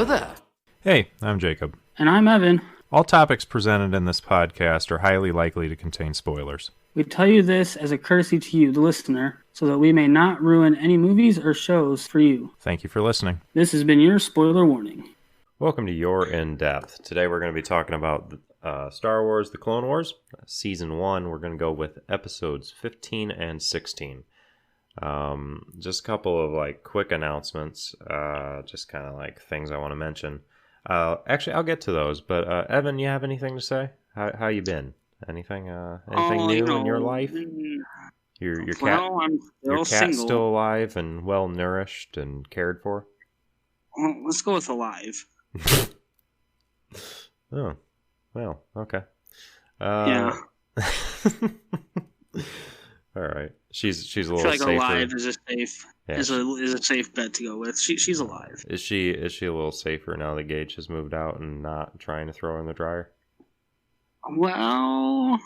Hello there. Hey, I'm Jacob. And I'm Evan. All topics presented in this podcast are highly likely to contain spoilers. We tell you this as a courtesy to you, the listener, so that we may not ruin any movies or shows for you. Thank you for listening. This has been your spoiler warning. Welcome to YourInDepth. Today we're going to be talking about Star Wars: The Clone Wars, Season 1. We're going to go with episodes 15 and 16. Just a couple of quick announcements, just kind of things I want to mention. Actually, I'll get to those, but Evan, you have anything to say? How you been? Anything new in your life? Your I'm your cat's single. still alive and well nourished and cared for? Well, let's go with alive. Oh, well, okay. Yeah. All right. She's a I little feel like safer. alive is a Yeah. safe bet to go with. She's alive. Is she a little safer now that Gage has moved out and not trying to throw her in the dryer? Well,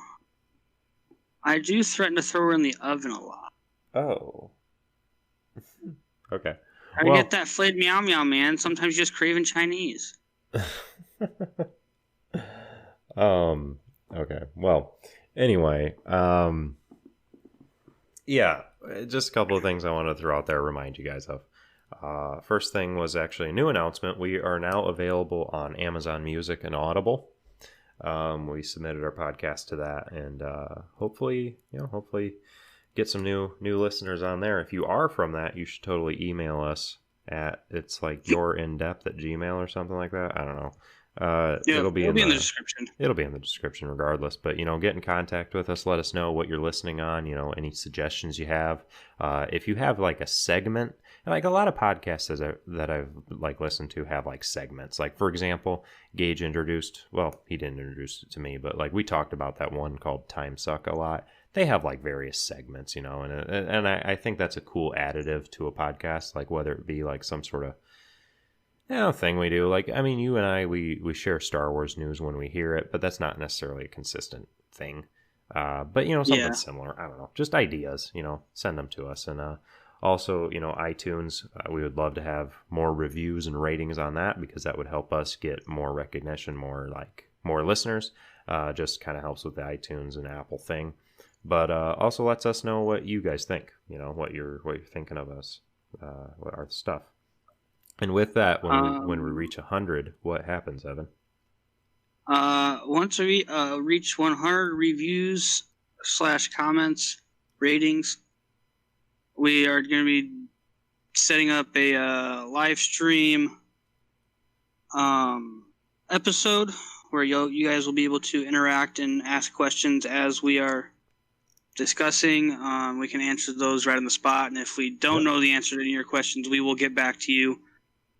I do threaten to throw her in the oven a lot. Oh. Okay. I get that flayed meow meow, man. Sometimes you're just craving Chinese. Okay. Well, anyway, yeah, just a couple of things I want to throw out there, remind you guys of. First thing was actually a new announcement. We are now available on Amazon Music and Audible. We submitted our podcast to that, and hopefully get some new listeners on there. If you are from that, you should totally email us at YourInDepth@gmail or something like that. I don't know. It'll be in the description. It'll be in the description regardless. But, get in contact with us. Let us know what you're listening on, any suggestions you have. If you have a segment, a lot of podcasts that I've listened to have segments. For example, Gage introduced, well, he didn't introduce it to me, but we talked about that one called Time Suck a lot. They have various segments, and I think that's a cool additive to a podcast, whether it be some sort of thing we do. You and I, we share Star Wars news when we hear it, but that's not necessarily a consistent thing. But something similar. I don't know, just ideas. Send them to us, and also iTunes. We would love to have more reviews and ratings on that because that would help us get more recognition, more listeners. Just kind of helps with the iTunes and Apple thing, but also lets us know what you guys think. What you're thinking of us, what our stuff. And with that, when we reach 100, what happens, Evan? Once we reach 100 reviews / comments, ratings, we are going to be setting up a live stream episode where you guys will be able to interact and ask questions as we are discussing. We can answer those right on the spot, and if we don't know the answer to any of your questions, we will get back to you.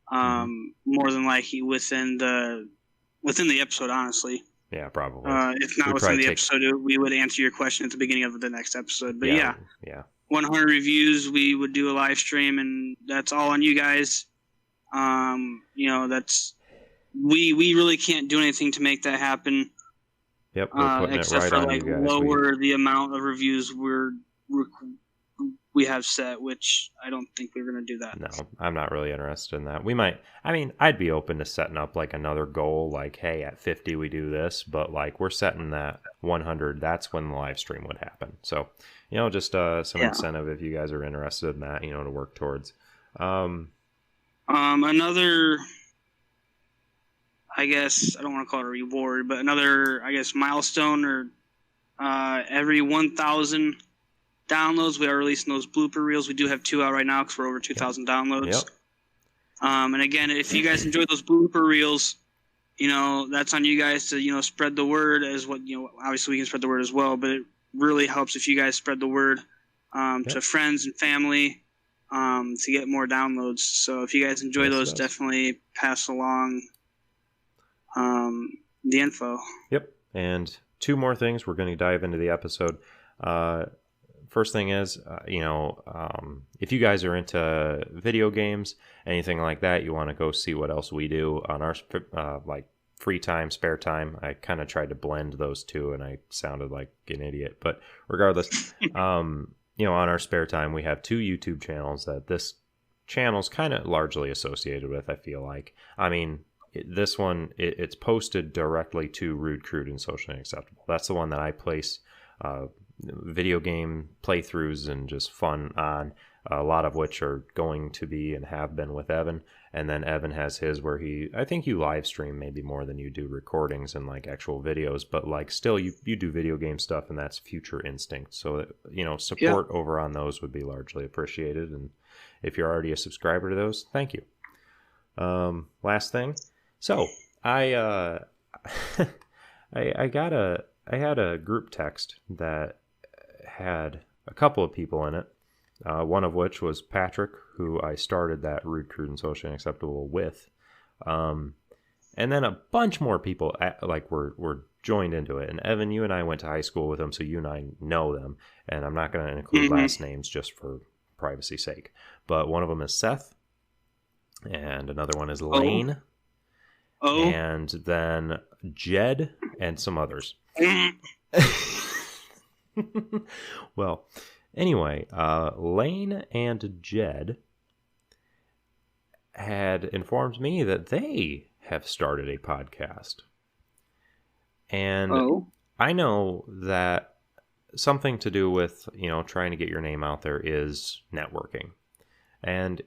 More than likely within the episode, honestly. Yeah, probably. If not within the episode, we would answer your question at the beginning of the next episode. But yeah. 100 reviews, we would do a live stream, and that's all on you guys. That's we really can't do anything to make that happen. Yep, we're putting except it right for on you guys. Lower the amount of reviews we have set, which I don't think we're going to do that. No, I'm not really interested in that. We might, I'd be open to setting up another goal, hey, at 50 we do this, but we're setting that 100, that's when the live stream would happen. So, just some incentive if you guys are interested in that, to work towards. Another, I guess, I don't want to call it a reward, but another, I guess, milestone or every 1,000 downloads, we are releasing those blooper reels. We do have 2 out right now because we're over 2,000 downloads. Yep. And again, if you guys enjoy those blooper reels, that's on you guys to spread the word as what obviously we can spread the word as well, but it really helps if you guys spread the word to friends and family to get more downloads. So if you guys enjoy those, definitely pass along the info. Yep. And 2 more things. We're going to dive into the episode. First thing is, if you guys are into video games, anything like that, you want to go see what else we do on our free time, spare time. I kind of tried to blend those two, and I sounded like an idiot. But regardless, on our spare time, we have 2 YouTube channels that this channel's kind of largely associated with, I feel like. I mean, this one, it's posted directly to Rude, Crude, and Socially Unacceptable. That's the one that I place video game playthroughs and just fun on, a lot of which are going to be and have been with Evan. And then Evan has his where I think you live stream maybe more than you do recordings and like actual videos, but like still you do video game stuff, and that's Future Instinct. So, support over on those would be largely appreciated. And if you're already a subscriber to those, thank you. Last thing. So I had a group text that had a couple of people in it. One of which was Patrick, who I started that Rude, Crude, and Socially Unacceptable with. And then a bunch more people were joined into it. And Evan, you and I went to high school with them, so you and I know them. And I'm not going to include last names just for privacy's sake. But one of them is Seth, and another one is Lane, and then Jed, and some others. Well, anyway, Lane and Jed had informed me that they have started a podcast. And I know that something to do with, trying to get your name out there is networking. And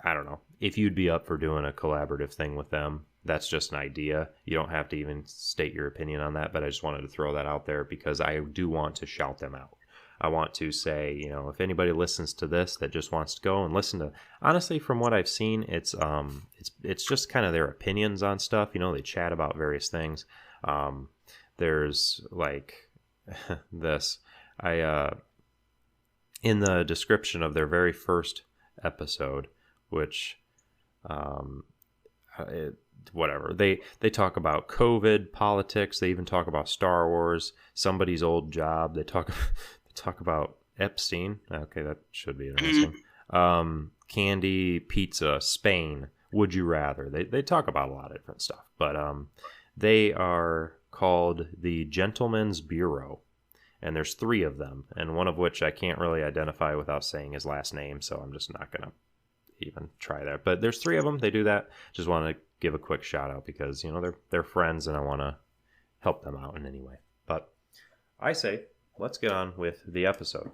I don't know, if you'd be up for doing a collaborative thing with them, that's just an idea. You don't have to even state your opinion on that, but I just wanted to throw that out there because I do want to shout them out. I want to say, if anybody listens to this that just wants to go and listen to, honestly, from what I've seen, it's just kind of their opinions on stuff. They chat about various things. There's like this, in the description of their very first episode, which, whatever, they talk about COVID, politics. They even talk about Star Wars, somebody's old job. They talk about Epstein. Okay, that should be interesting. Candy, pizza, Spain, would you rather. They talk about a lot of different stuff, but they are called the Gentleman's Bureau, and there's 3 of them, and one of which I can't really identify without saying his last name, so I'm just not gonna even try that. But there's 3 of them. They do that. Just want to give a quick shout out because they're friends, and I want to help them out in any way. But I say, let's get on with the episode.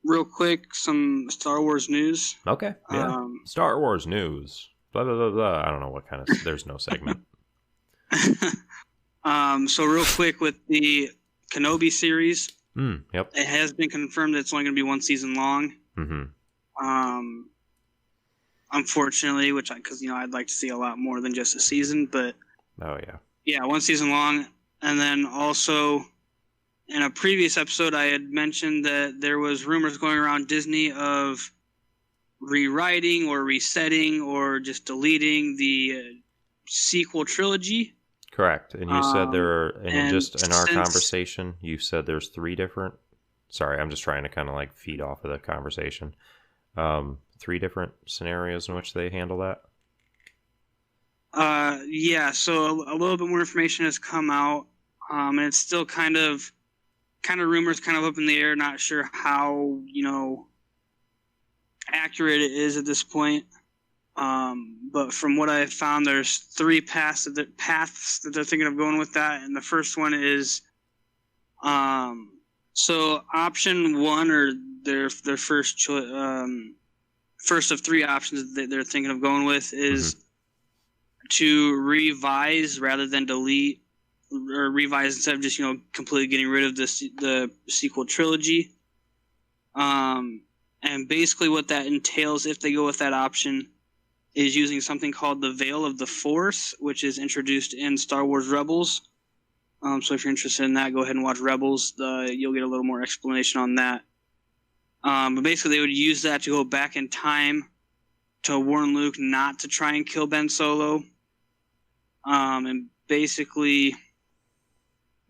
Real quick, some Star Wars news. Okay. Yeah. Star Wars news. Blah, blah, blah, blah. I don't know what kind of... There's no segment. So real quick with the Kenobi series. Yep. It has been confirmed that it's only going to be 1 season long. Mm-hmm. Unfortunately, because I'd like to see a lot more than just a season, but... Oh, yeah. Yeah, 1 season long. And then also, in a previous episode, I had mentioned that there was rumors going around Disney of rewriting or resetting or just deleting the sequel trilogy. Correct. And you said there are, and just in our conversation, you said there's 3 different... Sorry, I'm just trying to kind of like feed off of the conversation. 3 different scenarios in which they handle that? Yeah, so a little bit more information has come out, and it's still kind of rumors, kind of up in the air. Not sure how accurate it is at this point. But from what I've found, there's 3 paths that they're thinking of going with that, and the first one is, so option 1 or their first first of 3 options that they're thinking of going with is to revise rather than delete, or revise instead of just completely getting rid of the sequel trilogy. And basically what that entails, if they go with that option, is using something called the Veil of the Force, which is introduced in Star Wars Rebels. So if you're interested in that, go ahead and watch Rebels. You'll get a little more explanation on that. But basically they would use that to go back in time to warn Luke not to try and kill Ben Solo. And basically,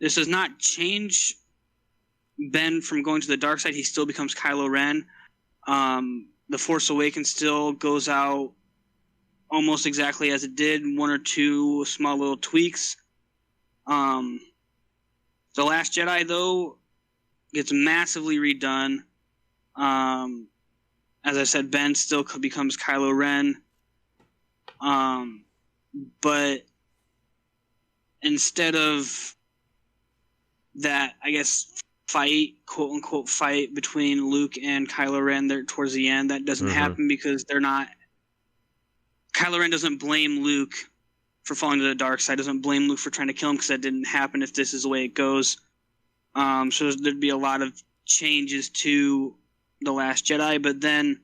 this does not change Ben from going to the dark side. He still becomes Kylo Ren. The Force Awakens still goes out almost exactly as it did, 1 or 2 small little tweaks. The Last Jedi, though, gets massively redone. as I said, Ben still becomes Kylo Ren. But instead of that, I guess, fight, quote unquote fight between Luke and Kylo Ren there towards the end, that doesn't happen because they're not. Kylo Ren doesn't blame Luke for falling to the dark side, doesn't blame Luke for trying to kill him because that didn't happen if this is the way it goes. So there'd be a lot of changes to The Last Jedi, but then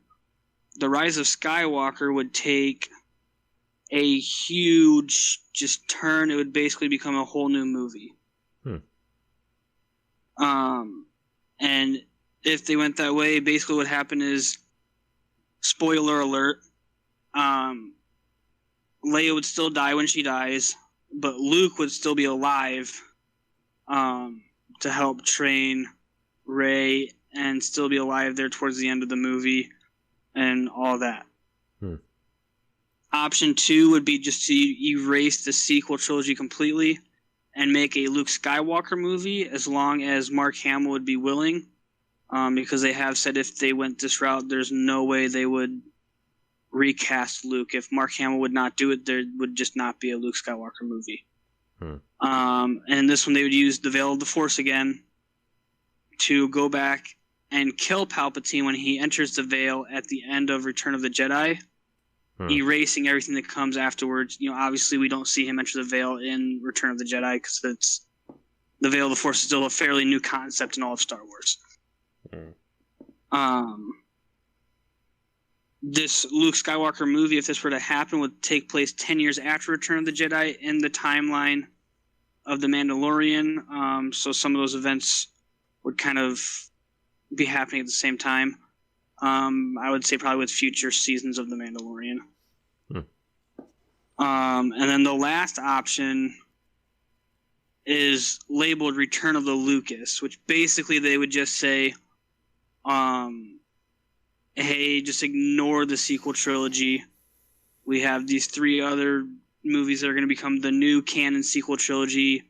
The Rise of Skywalker would take a huge just turn. It would basically become a whole new movie. And if they went that way, basically what happened is, spoiler alert, Leia would still die when she dies, but Luke would still be alive to help train Rey and still be alive there towards the end of the movie and all that. Option 2 would be just to erase the sequel trilogy completely and make a Luke Skywalker movie, as long as Mark Hamill would be willing, because they have said if they went this route, there's no way they would recast Luke. If Mark Hamill would not do it, there would just not be a Luke Skywalker movie. And this one, they would use the Veil of the Force again to go back and kill Palpatine when he enters the Veil at the end of Return of the Jedi, erasing everything that comes afterwards. Obviously we don't see him enter the Veil in Return of the Jedi because the Veil of the Force is still a fairly new concept in all of Star Wars. This Luke Skywalker movie, if this were to happen, would take place 10 years after Return of the Jedi in the timeline of The Mandalorian. So some of those events would kind of be happening at the same time. I would say probably with future seasons of The Mandalorian. And then the last option is labeled Return of the Lucas, which basically they would just say, hey, just ignore the sequel trilogy. We have these 3 other movies that are going to become the new canon sequel trilogy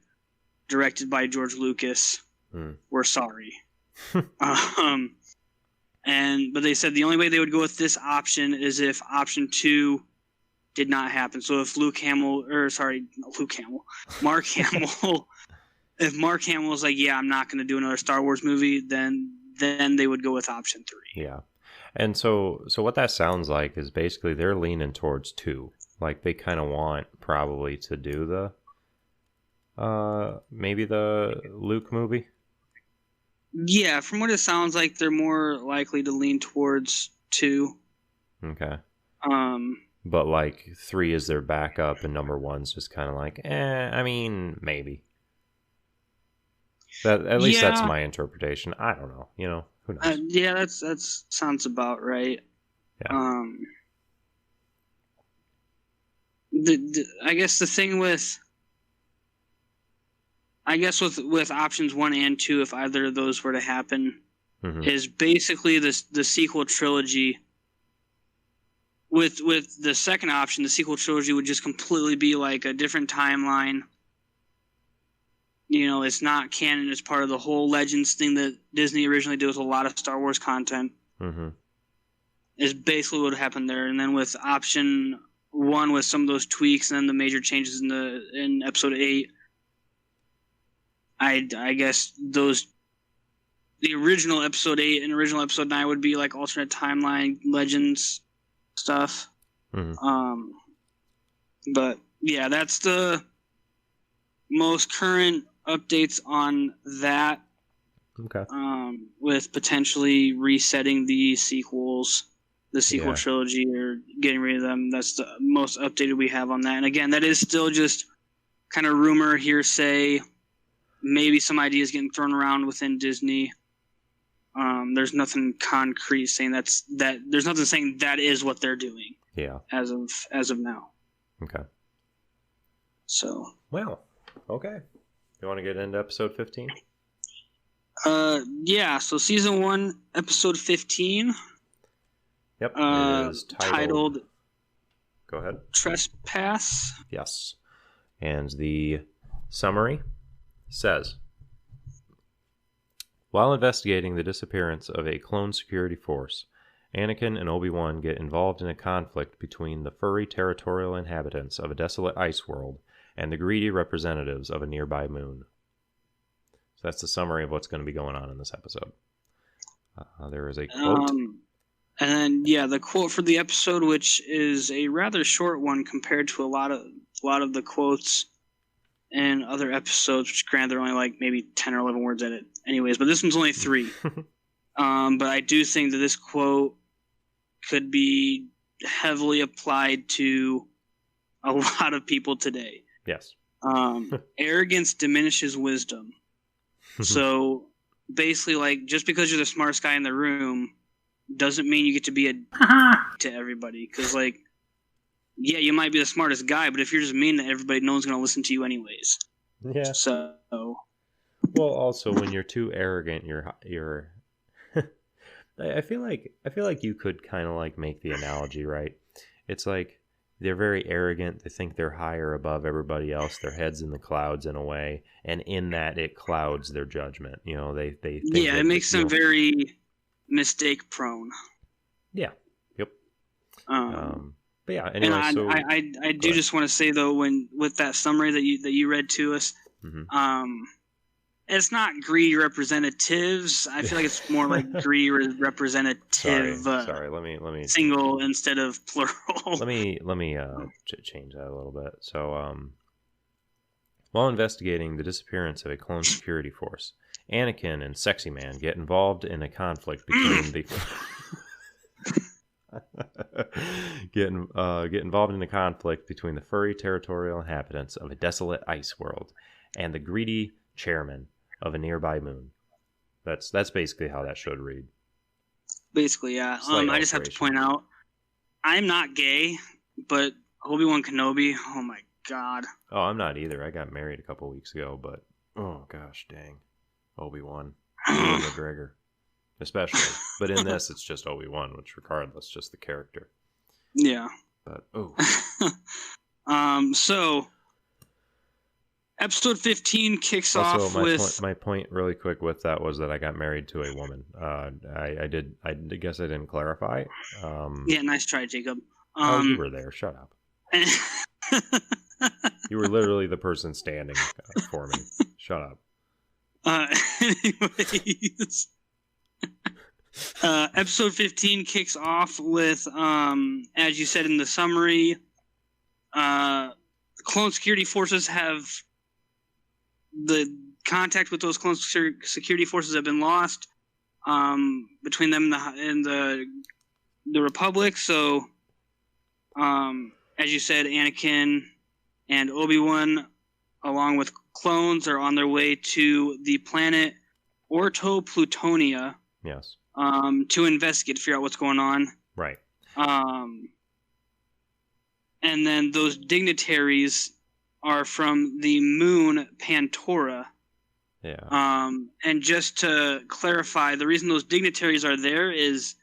directed by George Lucas. We're sorry. But they said the only way they would go with this option is if option 2 did not happen. So if Mark Hamill, if Mark Hamill was like, yeah, I'm not going to do another Star Wars movie, then they would go with option 3. Yeah. And so what that sounds like is basically they're leaning towards 2. Like they kind of want probably to do the maybe the Luke movie. Yeah, from what it sounds like, they're more likely to lean towards 2. Okay. But like 3 is their backup, and number 1's just kind of like, I mean, maybe. At least that's my interpretation. I don't know. Who knows? Yeah, that sounds about right. Yeah. I guess the thing with options 1 and 2, if either of those were to happen, is basically the sequel trilogy. With the second option, the sequel trilogy would just completely be like a different timeline. It's not canon. It's part of the whole Legends thing that Disney originally did with a lot of Star Wars content. Is basically what happened there. And then with option 1, with some of those tweaks and then the major changes in episode 8, I guess the original episode 8 and original episode 9 would be like alternate timeline Legends stuff. But yeah, that's the most current updates on that. Okay. With potentially resetting the sequel trilogy, or getting rid of them. That's the most updated we have on that. And again, that is still just kind of rumor, hearsay, maybe some ideas getting thrown around within Disney. There's nothing concrete saying that. There's nothing saying that is what they're doing. Yeah. As of now. Okay. So. Well. Okay. You want to get into episode 15? Yeah. So season 1, episode 15. Yep. It is titled. Go ahead. Trespass. Yes. And the summary says, while investigating the disappearance of a clone security force, Anakin and Obi-Wan get involved in a conflict between the furry territorial inhabitants of a desolate ice world and the greedy representatives of a nearby moon. So that's the summary of what's going to be going on in this episode. There is a quote. And then, yeah, the quote for the episode, which is a rather short one compared to a lot of the quotes in other episodes, which granted they're only like maybe 10 or 11 words in it anyways, but this one's only 3. But I do think that this quote could be heavily applied to a lot of people today. Yes. Arrogance diminishes wisdom. So basically, like, just because you're the smartest guy in the room doesn't mean you get to be a to everybody. Because, like, yeah, you might be the smartest guy, but if you're just mean to everybody, no one's going to listen to you anyways. Yeah. So. Well, also, when you're too arrogant, you're. I feel like you could kind of like make the analogy, right? It's like they're very arrogant. They think they're higher above everybody else. Their head's in the clouds in a way, and in that it clouds their judgment. You know, they think yeah, it makes them very mistake prone. Yeah. Yep. But yeah. Anyway, and I do just want to say though, with that summary that you read to us, it's not greedy representatives. I feel like it's more like greedy representative. Sorry. Let me single instead of plural. Let me change that a little bit. So, while investigating the disappearance of a clone security force, Anakin and Sexy Man get involved in a conflict between the get involved in a conflict between the furry territorial inhabitants of a desolate ice world and the greedy chairman of a nearby moon. That's basically how that should read. Basically, yeah. I just have to point out, I'm not gay, but Obi-Wan Kenobi, oh my god. Oh, I'm not either. I got married a couple weeks ago, but oh gosh, dang, Obi-Wan, Ewan McGregor, especially. But in this, it's just Obi-Wan, which regardless, just the character. Yeah. But oh. So. Episode 15 kicks off with... my point really quick with that was that I got married to a woman. I guess I didn't clarify. Yeah, nice try, Jacob. You were there. Shut up. You were literally the person standing for me. Shut up. Anyways... episode 15 kicks off with, as you said in the summary, clone security forces have... The contact with those clone security forces have been lost between them and the Republic. So, as you said, Anakin and Obi-Wan, along with clones, are on their way to the planet Orto Plutonia. Yes. To investigate, figure out what's going on. Right. And then those dignitaries are from the moon Pantora. Yeah. And just to clarify, the reason those dignitaries are there is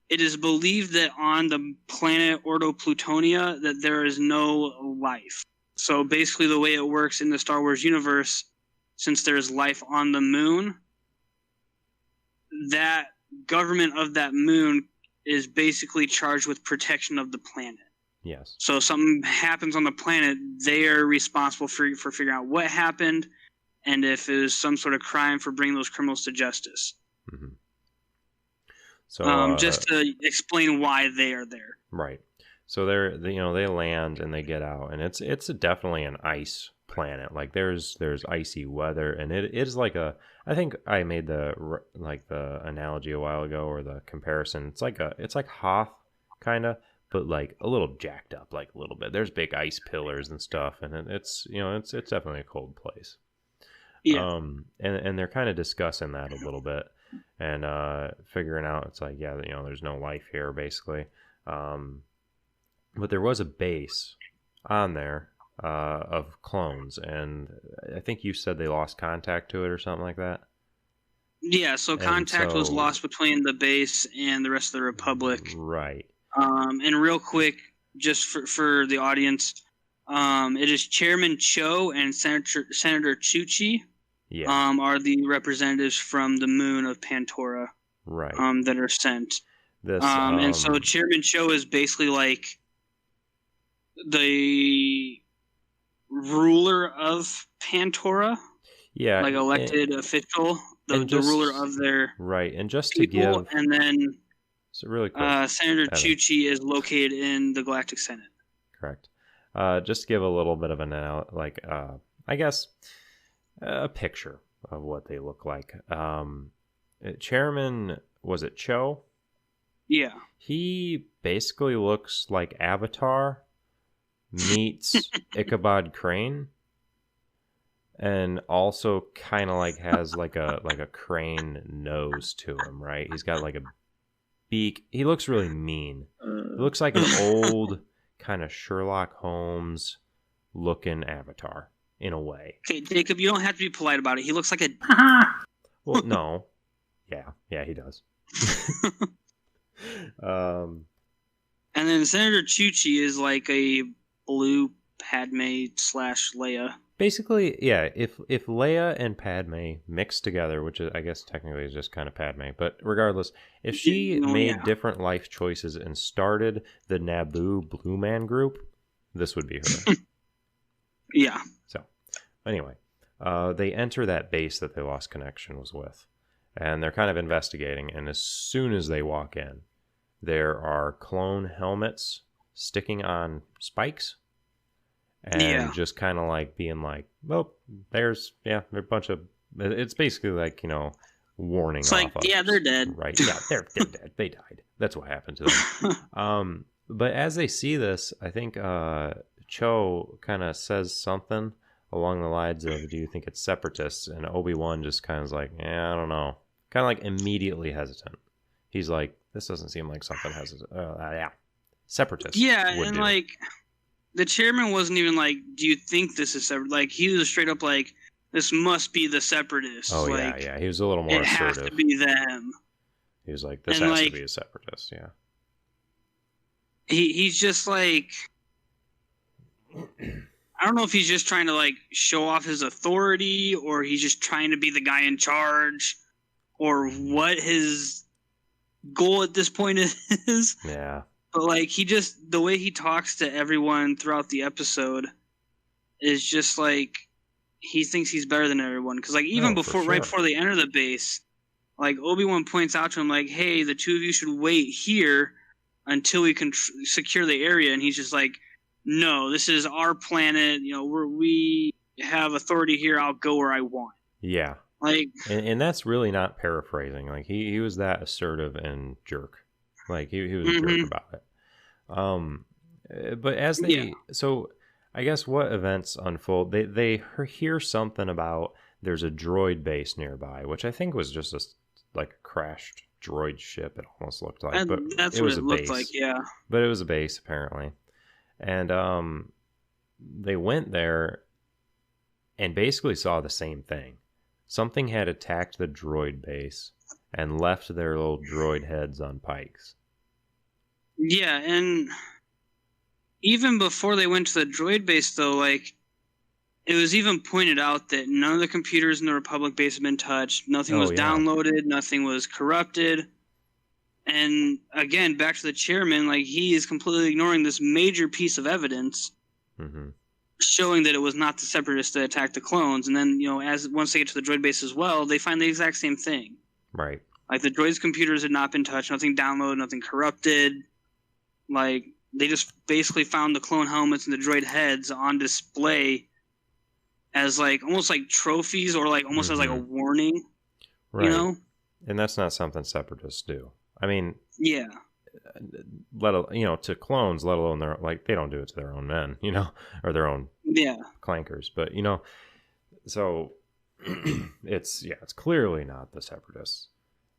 it is believed that on the planet Ordo Plutonia that there is no life. So basically the way it works in the Star Wars universe, since there's life on the moon, that government of that moon is basically charged with protection of the planet. Yes. So if something happens on the planet, they are responsible for figuring out what happened and if it was some sort of crime for bringing those criminals to justice. Mm-hmm. So just to explain why they are there. Right. So they land and they get out, and it's definitely an ice planet. Like there's icy weather, and it is like I think I made the analogy a while ago, or the comparison. It's like Hoth kind of, but like a little jacked up, like a little bit. There's big ice pillars and stuff, and it's definitely a cold place. Yeah. And they're kind of discussing that a little bit, and figuring out it's like, yeah, there's no life here basically. But there was a base on there of clones, and I think you said they lost contact to it or something like that. Yeah, so contact was lost between the base and the rest of the Republic. Right. And real quick, just for the audience, it is Chairman Cho and Senator Chuchi. Yeah. Are the representatives from the moon of Pantora. Right. That are sent. This And so Chairman Cho is basically like the ruler of Pantora, yeah, like elected official, the ruler of their right. And just people, to give, and then so really quick, Senator Evan. Chuchi is located in the Galactic Senate. Correct. Just to give a little bit of an I guess a picture of what they look like. Chairman, was it Cho? Yeah. He basically looks like Avatar meets Ichabod Crane, and also kind of like has like a crane nose to him, right? He's got like a beak. He looks really mean. He looks like an old kind of Sherlock Holmes looking Avatar in a way. Okay, Jacob, you don't have to be polite about it. He looks like a. Well, no. Yeah, he does. And then Senator Chuchi is like a blue Padme / Leia. Basically, yeah, if Leia and Padme mixed together, which is, I guess technically is just kind of Padme, but regardless, if she made different life choices and started the Naboo Blue Man group, this would be her. Yeah. So, anyway, they enter that base that they lost connection was with, and they're kind of investigating, and as soon as they walk in, there are clone helmets sticking on spikes. And just kind of like being like, well, they're a bunch of, it's basically like, warning it's off like, of, yeah, they're dead. Right. Yeah, they're dead. They died. That's what happened to them. But as they see this, I think Cho kind of says something along the lines of, do you think it's separatists? And Obi-Wan just kind of like, I don't know. Kind of like immediately hesitant. He's like, this doesn't seem like something hesitant. Separatists. Yeah, and do. Like... The chairman wasn't even like, do you think this is separate? Like, he was straight up like, this must be the separatists. Oh, like, yeah. He was a little more assertive. It has to be them. He was like, this has to be a separatist, yeah. He's just like, I don't know if he's just trying to, like, show off his authority, or he's just trying to be the guy in charge, or what his goal at this point is. Yeah. But, like, the way he talks to everyone throughout the episode is just, like, he thinks he's better than everyone. Because, like, even right before they enter the base, like, Obi-Wan points out to him, like, hey, the two of you should wait here until we can secure the area. And he's just like, no, this is our planet. We have authority here. I'll go where I want. Yeah. Like, and that's really not paraphrasing. Like, he was that assertive and jerk. Like, he was a jerk about it. But as they... So, I guess what events unfold, they hear something about there's a droid base nearby, which I think was just a crashed droid ship, it almost looked like. But that's what it looked like, yeah. But it was a base, apparently. And they went there and basically saw the same thing. Something had attacked the droid base and left their little droid heads on pikes. Yeah, and even before they went to the droid base, though, like, it was even pointed out that none of the computers in the Republic base had been touched. Nothing was downloaded. Nothing was corrupted. And, again, back to the chairman, like, he is completely ignoring this major piece of evidence showing that it was not the Separatists that attacked the clones. And then, once they get to the droid base as well, they find the exact same thing. Right. Like, the droid's computers had not been touched. Nothing downloaded. Nothing corrupted. Like, they just basically found the clone helmets and the droid heads on display as, like, almost like trophies or, like, almost as, like, a warning, right. And that's not something Separatists do. I mean... Yeah. To clones, let alone they don't do it to their own men, or their own clankers. But, so it's clearly not the Separatists.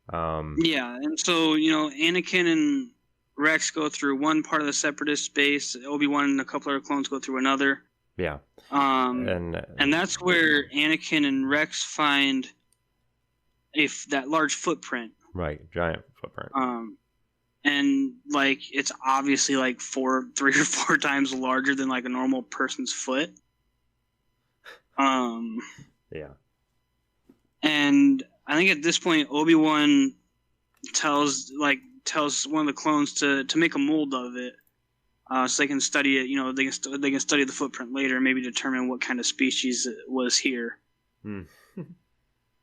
And so, Anakin and Rex go through one part of the Separatist base. Obi-Wan and a couple other clones go through another. Yeah. And that's where Anakin and Rex find that large footprint. Right, giant footprint. And like it's obviously like 3 or 4 times larger than like a normal person's foot. Yeah. And I think at this point Obi-Wan tells, like, tells one of the clones to make a mold of it, so they can study it. They can study the footprint later, and maybe determine what kind of species it was here. Hmm.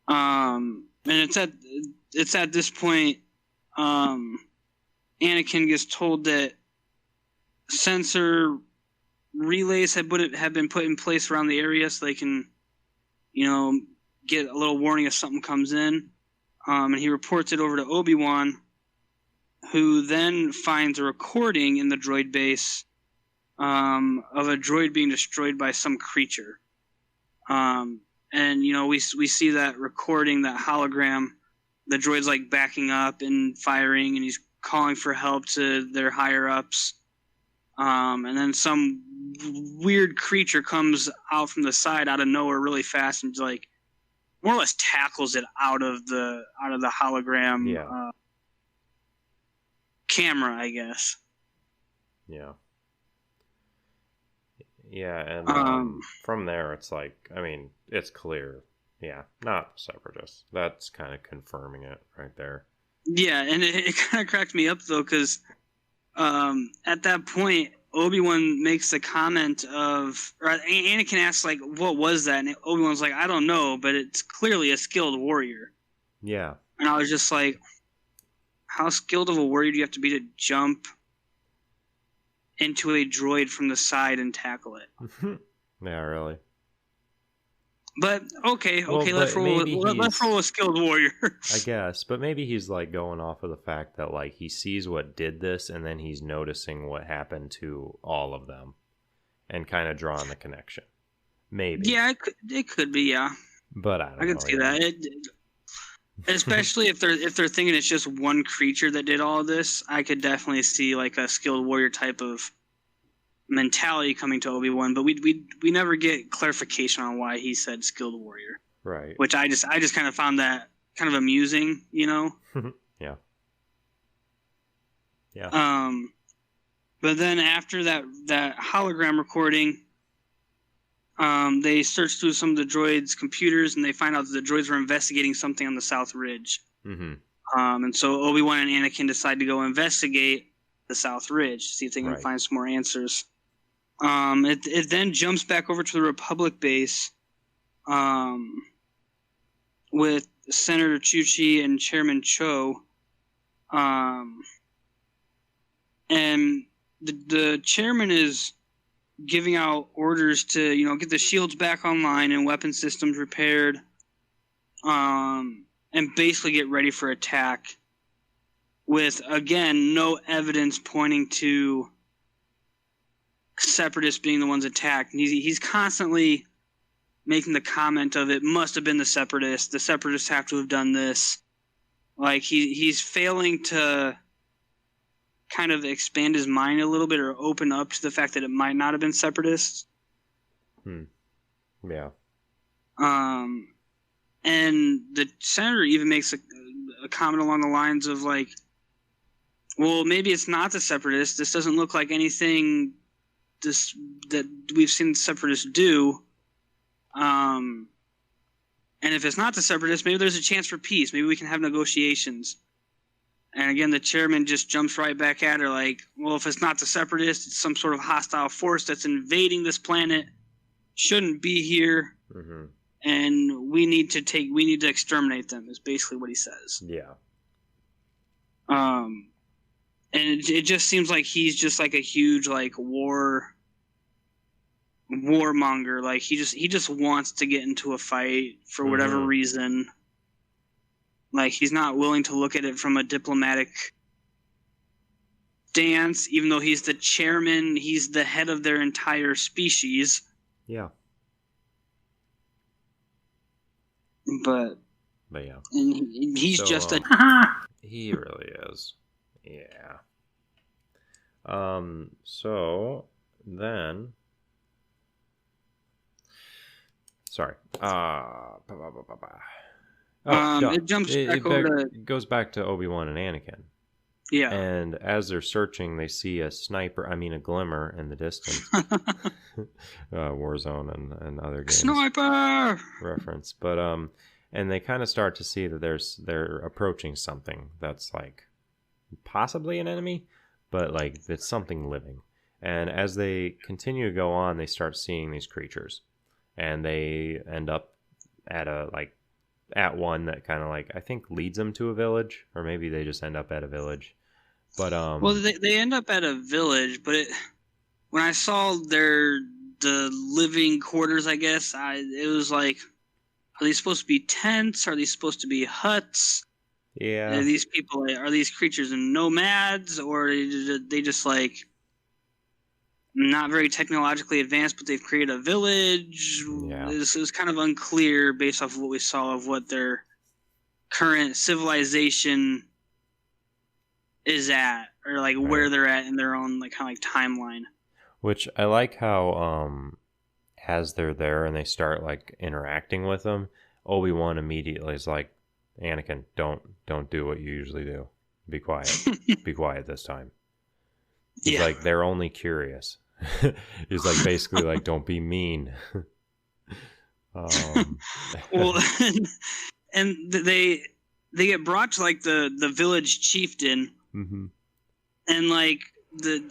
And it's at this point, Anakin gets told that sensor relays have been put in place around the area, so they can, get a little warning if something comes in. And he reports it over to Obi-Wan, who then finds a recording in the droid base of a droid being destroyed by some creature. And we see that recording, that hologram. The droid's like backing up and firing, and he's calling for help to their higher ups. And then some weird creature comes out from the side out of nowhere really fast and like more or less tackles it out of the hologram camera, I guess. Yeah. Yeah, and from there it's like, I mean, it's clear. Yeah, not separatists. That's kind of confirming it right there. Yeah, and it kind of cracked me up though, because at that point, Obi-Wan makes the comment of, or Anakin asks, like, what was that? And Obi-Wan's like, I don't know, but it's clearly a skilled warrior. Yeah. And I was just like, how skilled of a warrior do you have to be to jump into a droid from the side and tackle it? Yeah, really. But okay, Well, let's roll a skilled warrior. I guess, but maybe he's like going off of the fact that like he sees what did this, and then he's noticing what happened to all of them, and kind of drawing the connection. Maybe. Yeah, it could be, yeah. But I can see that. Especially if they're thinking it's just one creature that did all of this, I could definitely see like a skilled warrior type of mentality coming to Obi-Wan, but we never get clarification on why he said skilled warrior. Right. Which I just kind of found that kind of amusing, Yeah. Yeah. But then after that hologram recording, they search through some of the droids' computers and they find out that the droids were investigating something on the South Ridge. Mm-hmm. And so Obi-Wan and Anakin decide to go investigate the South Ridge, see if they can find some more answers. It then jumps back over to the Republic base with Senator Chuchi and Chairman Cho. And the chairman is giving out orders to, get the shields back online and weapon systems repaired, and basically get ready for attack with, again, no evidence pointing to separatists being the ones attacked. And he's constantly making the comment of it must have been the separatists. The separatists have to have done this. Like he's failing to kind of expand his mind a little bit or open up to the fact that it might not have been separatists. Yeah. And the senator even makes a comment along the lines of like, well, maybe it's not the separatists. This doesn't look like anything that we've seen separatists do. And if it's not the separatists, maybe there's a chance for peace. Maybe we can have negotiations. And again, the chairman just jumps right back at her like, well, if it's not the separatists, it's some sort of hostile force that's invading this planet, shouldn't be here, and we need to exterminate them, is basically what he says. Yeah. And it just seems like he's just like a huge like warmonger. Like he just wants to get into a fight for whatever reason. Like he's not willing to look at it from a diplomatic stance, even though he's the chairman, he's the head of their entire species. Yeah. But yeah. And he's just a he really is. Yeah. So then sorry. It jumps back over it goes back to Obi-Wan and Anakin. Yeah. And as they're searching, they see a glimmer in the distance. Warzone and other games. Sniper reference. But and they kind of start to see that they're approaching something that's like possibly an enemy, but like it's something living. And as they continue to go on, they start seeing these creatures, and they end up at one that kind of like I think leads them to a village, or maybe they just end up at a village. But well, they end up at a village, but when I saw the living quarters, I guess it was like, are these supposed to be tents? Are these supposed to be huts? yeah, Are these creatures nomads, or are they just like not very technologically advanced, but they've created a village? Yeah. It was kind of unclear based off of what we saw of what their current civilization is at, or like Right. where they're at in their own like kind of like timeline. Which I like how as they're there and they start like interacting with them, Obi-Wan immediately is like, Anakin, don't do what you usually do. Be quiet. Be quiet this time. He's Yeah. like, they're only curious. He's like basically like, don't be mean. Well, and they get brought to like the village chieftain, mm-hmm. and like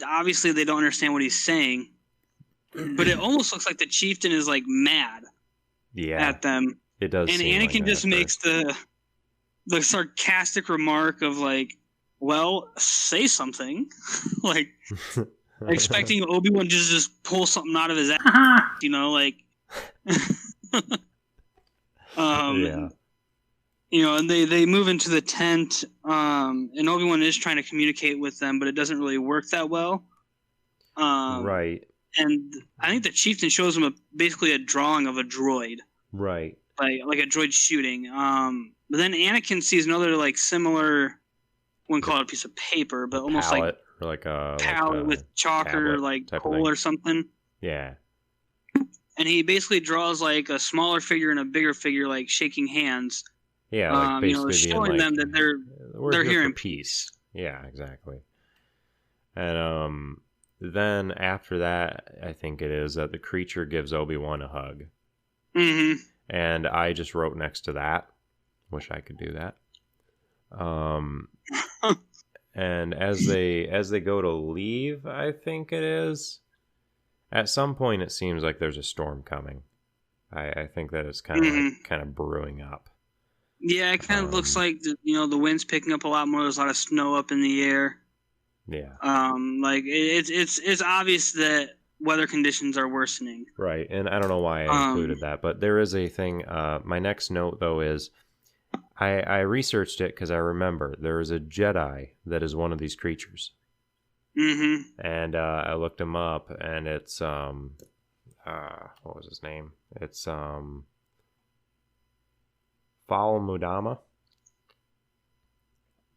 obviously they don't understand what he's saying, but it almost looks like the chieftain is like mad at them. It does. And seem Anakin like just makes the sarcastic remark of like, well, say something. Like expecting Obi-Wan to just pull something out of his ass, you know, like yeah. You know, and they move into the tent, and Obi-Wan is trying to communicate with them, but it doesn't really work that well. Right. And I think the chieftain shows him basically a drawing of a droid. Right. Like a droid shooting. But then Anakin sees another like similar, wouldn't call it a piece of paper, but almost palette, like or like a palette with chalk or like coal or something. Yeah. And he basically draws like a smaller figure and a bigger figure, like shaking hands. Yeah, like basically showing being, them that they're here in peace. Yeah, exactly. And then after that, I think it is that the creature gives Obi-Wan a hug. Mm-hmm. And I just wrote next to that. Wish I could do that. And as they go to leave, I think it is. At some point, it seems like there's a storm coming. I think that it's kind of brewing up. Yeah, it kind of looks like the wind's picking up a lot more. There's a lot of snow up in the air. Yeah. Like it's obvious that weather conditions are worsening. Right, and I don't know why I included that, but there is a thing. My next note though is I researched it because I remember there is a Jedi that is one of these creatures. Mm-hmm. And I looked him up, and it's what was his name? It's Fal Mudama.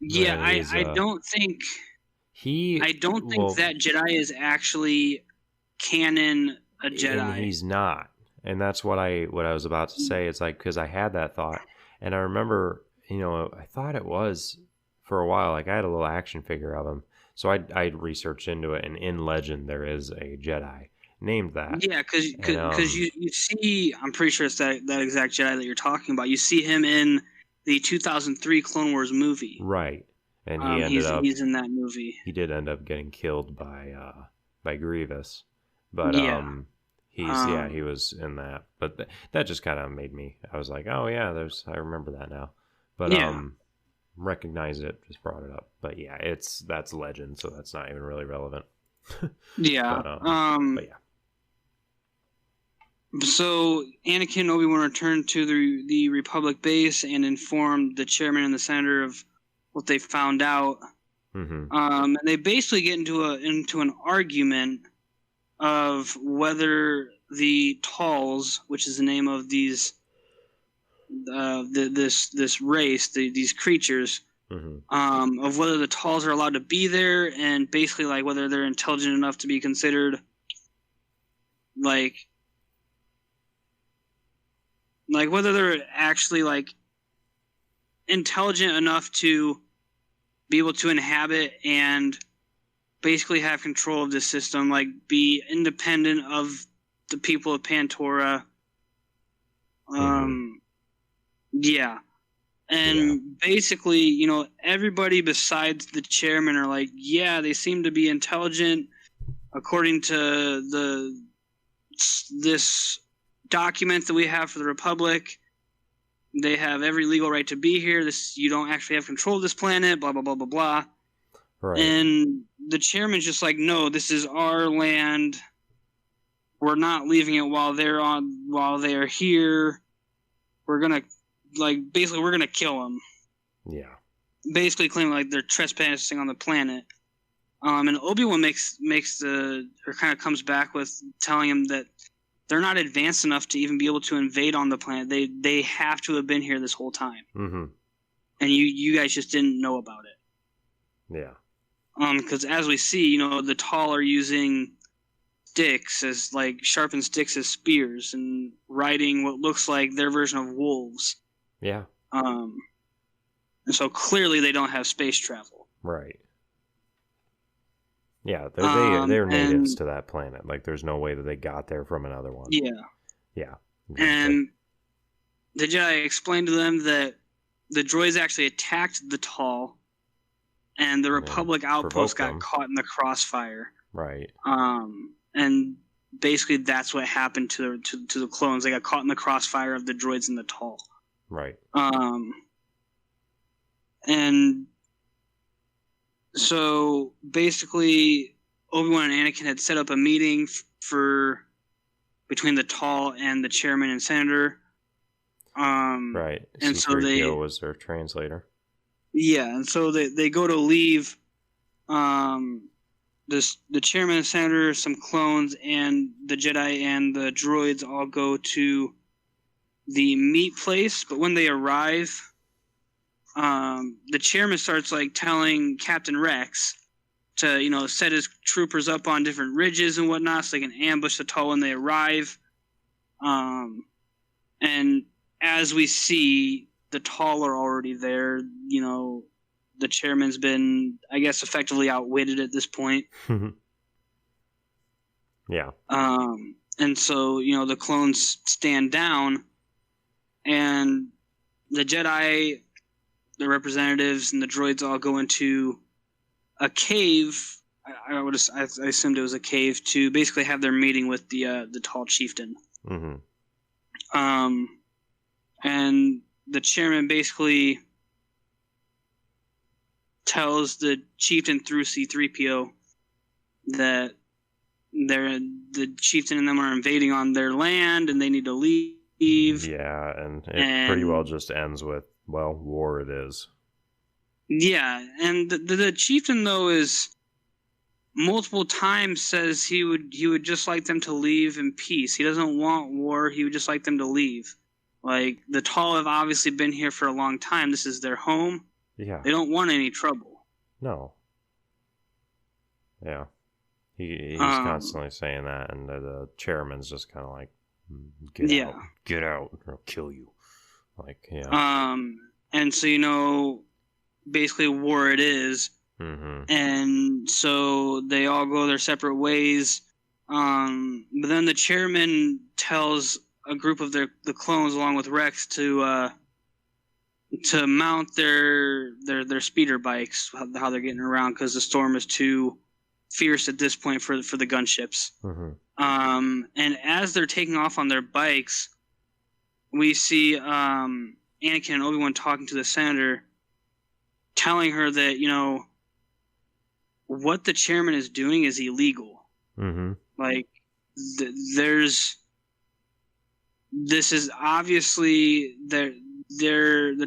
Yeah, I don't think that Jedi is actually canon a Jedi. And he's not, and that's what I was about to say. It's like because I had that thought, and I remember, I thought it was for a while. Like I had a little action figure of him. So I researched into it, and in Legend there is a Jedi named that. Yeah, because you see, I'm pretty sure it's that exact Jedi that you're talking about. You see him in the 2003 Clone Wars movie. Right, and he's in that movie. He did end up getting killed by Grievous, but he was in that. But that just kind of made me. I was like, oh yeah, I remember that now. But recognized it, just brought it up. But yeah, that's Legend, so that's not even really relevant. Yeah. But yeah. So Anakin and Obi-Wan returned to the Republic base and informed the chairman and the senator of what they found out. Mm-hmm. And they basically get into an argument of whether the Talls, which is the name of these this race, these creatures, mm-hmm. Of whether the Talls are allowed to be there, and basically like whether they're intelligent enough to be considered like whether they're actually like intelligent enough to be able to inhabit and basically have control of the system, like be independent of the people of Pantora. Yeah. And basically, you know, everybody besides the chairman are like, yeah, they seem to be intelligent according to this document that we have for the Republic. They have every legal right to be here. You don't actually have control of this planet, blah, blah, blah, blah, blah. Right. And the chairman's just like, no, this is our land. We're not leaving it while they are here. We're gonna we're gonna kill them. Yeah. Basically claiming like they're trespassing on the planet. And Obi-Wan kind of comes back with telling him that they're not advanced enough to even be able to invade on the planet. They have to have been here this whole time. Mm-hmm. And you guys just didn't know about it. Yeah. Because as we see, you know, the Tall are using sticks as sharpened sticks as spears and riding what looks like their version of wolves. Yeah. And so clearly they don't have space travel. Right. Yeah, they're natives to that planet. Like, there's no way that they got there from another one. Yeah. Yeah. And the Jedi explained to them that the droids actually attacked the Tall, and the Republic outpost got caught in the crossfire. Right. And basically that's what happened to the clones. They got caught in the crossfire of the droids and the Tall. Right. And so basically Obi-Wan and Anakin had set up a meeting between the Tall and the chairman and senator. Right. And so C-3PO was their translator. Yeah, and so they go to leave. The chairman and senator, some clones, and the Jedi and the droids all go to the meat place. But when they arrive, the chairman starts telling Captain Rex to set his troopers up on different ridges and whatnot so they can ambush the Tall when they arrive. And as we see, the Tall are already there. The chairman's been, I guess, effectively outwitted at this point. Yeah. And so, the clones stand down, and the Jedi, the representatives, and the droids all go into a cave. I assumed it was a cave to basically have their meeting with the Tall chieftain. Mm-hmm. And the chairman basically tells the chieftain through C-3PO that the chieftain and them are invading on their land and they need to leave. Yeah, and it pretty well just ends with, well, war it is. Yeah, and the chieftain, though, is multiple times says he would just like them to leave in peace. He doesn't want war. He would just like them to leave. The Tall have obviously been here for a long time. This is their home. Yeah. They don't want any trouble. No. Yeah. He's constantly saying that, and the chairman's just kind of like, get out, or I'll kill you. And so, basically war it is. Mm-hmm. And so they all go their separate ways. But then the chairman tells a group of the clones along with Rex to mount their speeder bikes, how they're getting around, because the storm is too fierce at this point for the gunships. Mm-hmm. And as they're taking off on their bikes, we see Anakin and Obi-Wan talking to the senator, telling her that what the chairman is doing is illegal. Mm-hmm. This is obviously the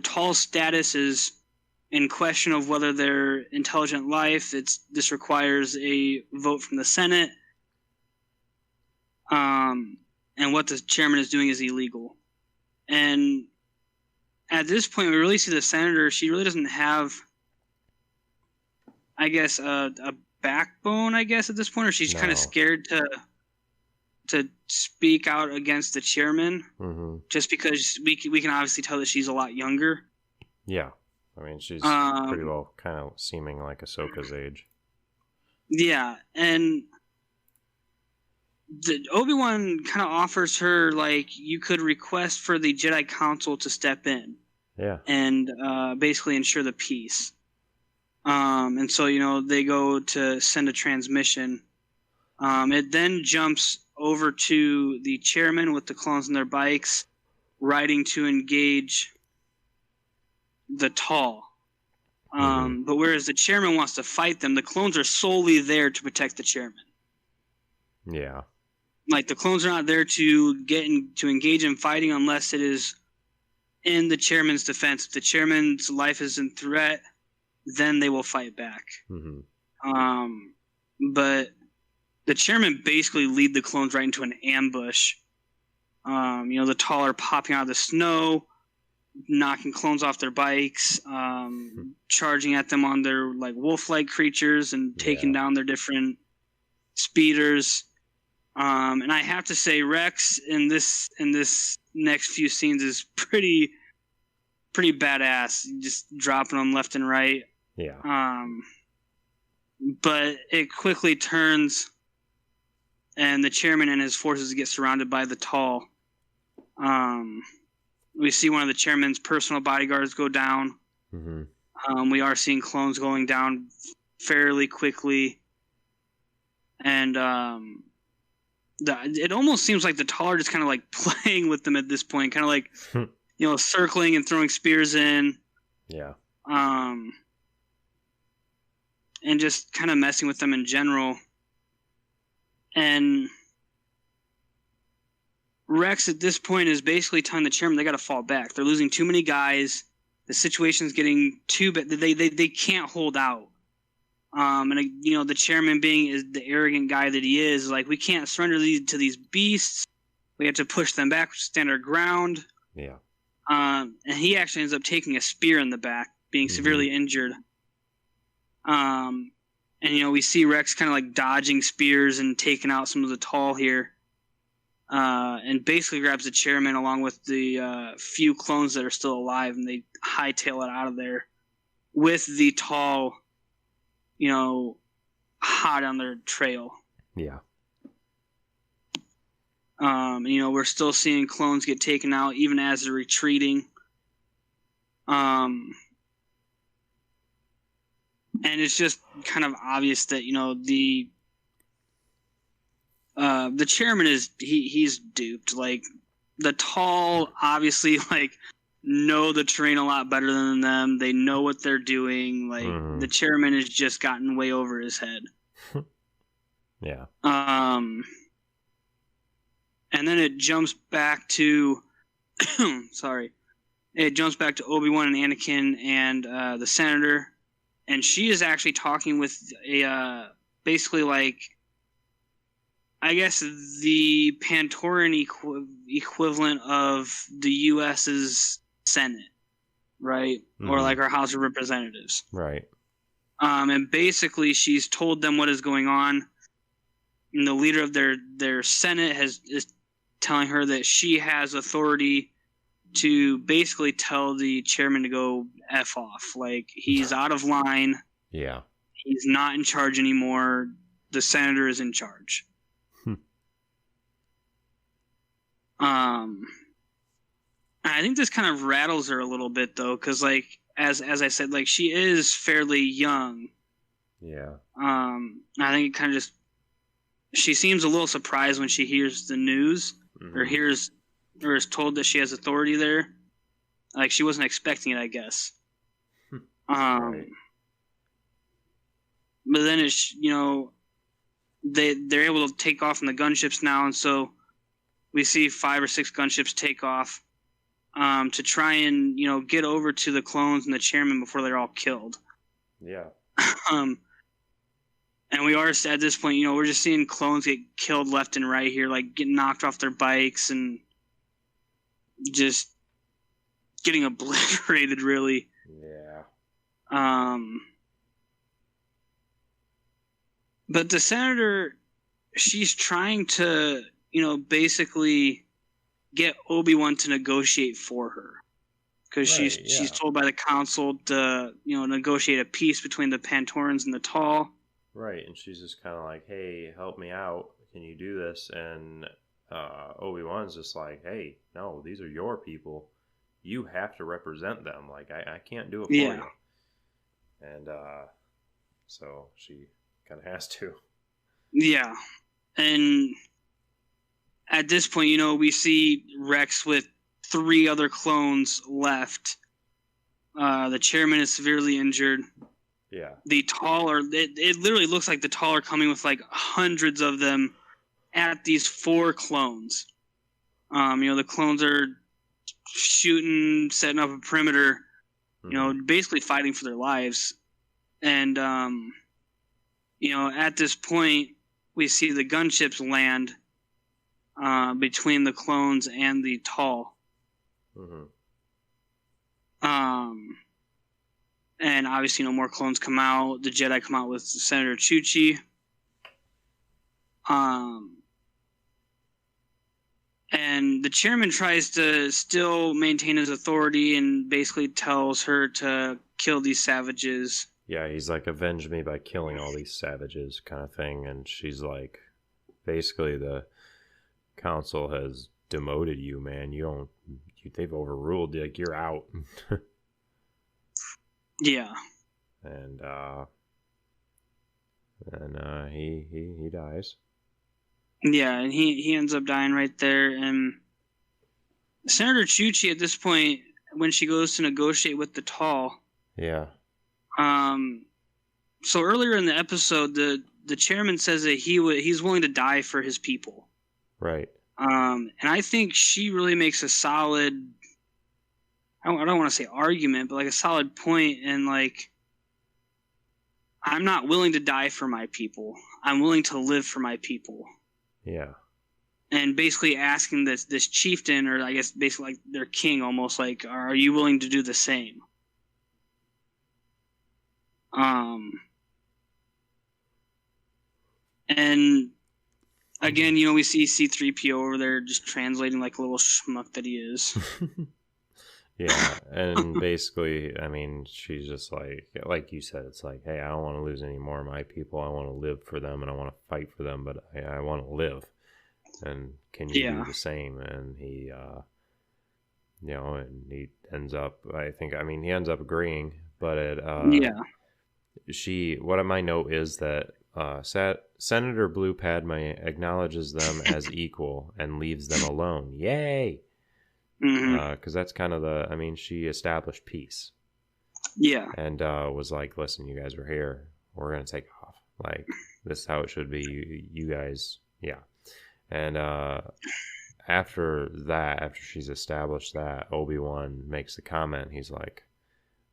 Tall status is in question of whether they're intelligent life. This requires a vote from the Senate. And what the chairman is doing is illegal. And at this point, we really see the senator. She really doesn't have, I guess, a backbone, I guess, at this point, or she's kind of scared to speak out against the chairman, just because we can obviously tell that she's a lot younger. Yeah. I mean, she's pretty well kind of seeming like Ahsoka's age. Yeah, and Obi-Wan kind of offers her, you could request for the Jedi Council to step in. Yeah. and basically ensure the peace. And so, you know, they go to send a transmission. It then jumps over to the chairman with the clones on their bikes, riding to engage the Tall. But whereas the chairman wants to fight them, the clones are solely there to protect the chairman. Yeah. Like, the clones are not there to to engage in fighting unless it is in the chairman's defense. If the chairman's life is in threat, then they will fight back. But the chairman basically lead the clones right into an ambush. You know, the Tall are popping out of the snow, knocking clones off their bikes, charging at them on their like wolf-like creatures and taking down their different speeders. And I have to say, Rex in this next few scenes is pretty badass, just dropping them left and right. Yeah. But it quickly turns, and the chairman and his forces get surrounded by the Tall. We see one of the chairman's personal bodyguards go down. We are seeing clones going down fairly quickly, and it almost seems like the Tall are just kind of like playing with them at this point, kind of like you know, circling and throwing spears in. Yeah. And just kind of messing with them in general. And Rex at this point is basically telling the chairman they got to fall back. They're losing too many guys. The situation's getting too bad. They can't hold out. And you know, the chairman, being is the arrogant guy that he is, like, we can't surrender to these beasts. We have to push them back, stand our ground. Yeah. And he actually ends up taking a spear in the back, being severely injured. And you know, we see Rex kind of like dodging spears and taking out some of the Tall here. And basically grabs the chairman along with the few clones that are still alive, and they hightail it out of there with the Tall, you know, hot on their trail. Yeah. You know, we're still seeing clones get taken out even as they're retreating. And it's just kind of obvious that, you know, the chairman is he's duped. Like, the Tall obviously like know the terrain a lot better than them. They know what they're doing. Like, the chairman has just gotten way over his head. Yeah. And then it jumps back to sorry. It jumps back to Obi-Wan and Anakin and the senator. And she is actually talking with a basically like, I guess, the Pantoran equivalent of the U.S.'s Senate, right? Or like our House of Representatives. Right. And basically she's told them what is going on. And the leader of their Senate is telling her that she has authority to basically tell the chairman to go F off. Like, he's out of line. Yeah. He's not in charge anymore. The senator is in charge. I think this kind of rattles her a little bit, though, because, like, as I said, like, she is fairly young. Yeah. I think it kind of just, she seems a little surprised when she hears the news or is told that she has authority there. Like, she wasn't expecting it, I guess. Right. But then it's, you know, they're able to take off in the gunships now, and so we see 5 or 6 gunships take off to try and, you know, get over to the clones and the chairman before they're all killed. Yeah. And we are, at this point, you know, we're just seeing clones get killed left and right here, like getting knocked off their bikes and just getting obliterated, really. Yeah. But the senator, she's trying to, you know, basically get Obi-Wan to negotiate for her. Because she's told by the council to, you know, negotiate a peace between the Pantorans and the Tall. Right, and she's just kind of like, hey, help me out. Can you do this? And Obi-Wan's just like, hey, no, these are your people. you have to represent them. Like, I can't do it for Yeah. you. And so she kind of has to. Yeah. And at this point, you know, we see Rex with 3 other clones left. The chairman is severely injured. Yeah. The Tall are, it literally looks like the Tall are coming with like hundreds of them at these 4 clones. You know, the clones are shooting, setting up a perimeter, you know, basically fighting for their lives. And, you know, at this point, we see the gunships land between the clones and the Tall. Mm-hmm. And obviously, you know, more clones come out. The Jedi come out with Senator Chuchi. And the chairman tries to still maintain his authority and basically tells her to kill these savages. Yeah, he's like, avenge me by killing all these savages kind of thing. And she's like, basically the council has demoted you, man. They've overruled, like, you're out. Yeah. And he dies. Yeah, and he ends up dying right there. And Senator Chuchi at this point, when she goes to negotiate with the Tall, Yeah. So earlier in the episode, the chairman says that he's willing to die for his people. Right. And I think she really makes a solid, I don't want to say argument, but like a solid point. And like, I'm not willing to die for my people. I'm willing to live for my people. Yeah. And basically asking this chieftain, or I guess basically like their king, almost like, are you willing to do the same? And again, you know, we see C-3PO over there just translating like a little schmuck that he is. Yeah, and basically, I mean, she's just like you said, it's like, hey, I don't want to lose any more of my people. I want to live for them, and I want to fight for them, but I want to live. And can you do the same? And he, you know, and he ends up, he ends up agreeing, but what my note is that Senator Blue Padme acknowledges them as equal and leaves them alone. Yay! Because that's kind of she established peace. Yeah. And was like, listen, you guys are here. We're going to take off. Like, this is how it should be. You guys, yeah. And after she's established that, Obi-Wan makes the comment. He's like,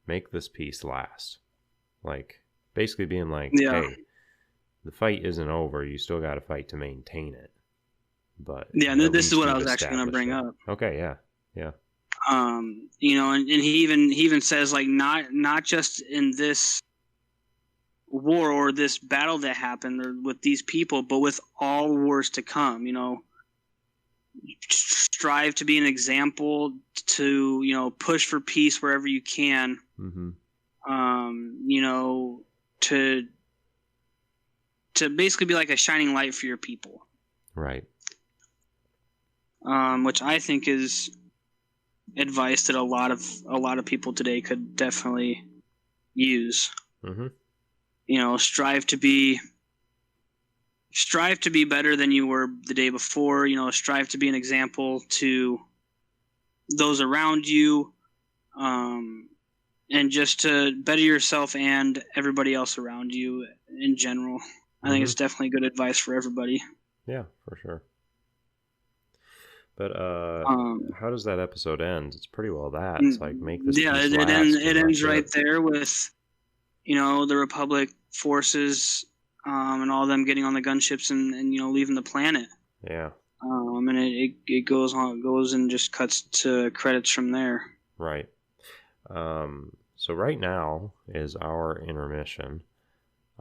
make this peace last. Like, basically being like, hey, the fight isn't over. You still got to fight to maintain it. But yeah, and this is what I was actually going to bring up. Okay, yeah. Yeah. You know, and he even says, like, not just in this war or this battle that happened or with these people, but with all wars to come. You know, strive to be an example, to, you know, push for peace wherever you can. Mm-hmm. You know, to basically be like a shining light for your people. Right. Which I think is advice that a lot of people today could definitely use. Mm-hmm. You know, strive to be better than you were the day before. You know, strive to be an example to those around you, and just to better yourself and everybody else around you in general. I think it's definitely good advice for everybody. Yeah, for sure. But how does that episode end? It's pretty well that. It's like, make this peace last. It ends right there with, you know, the Republic forces and all of them getting on the gunships and you know, leaving the planet. Yeah. And it goes and just cuts to credits from there. Right. So right now is our intermission.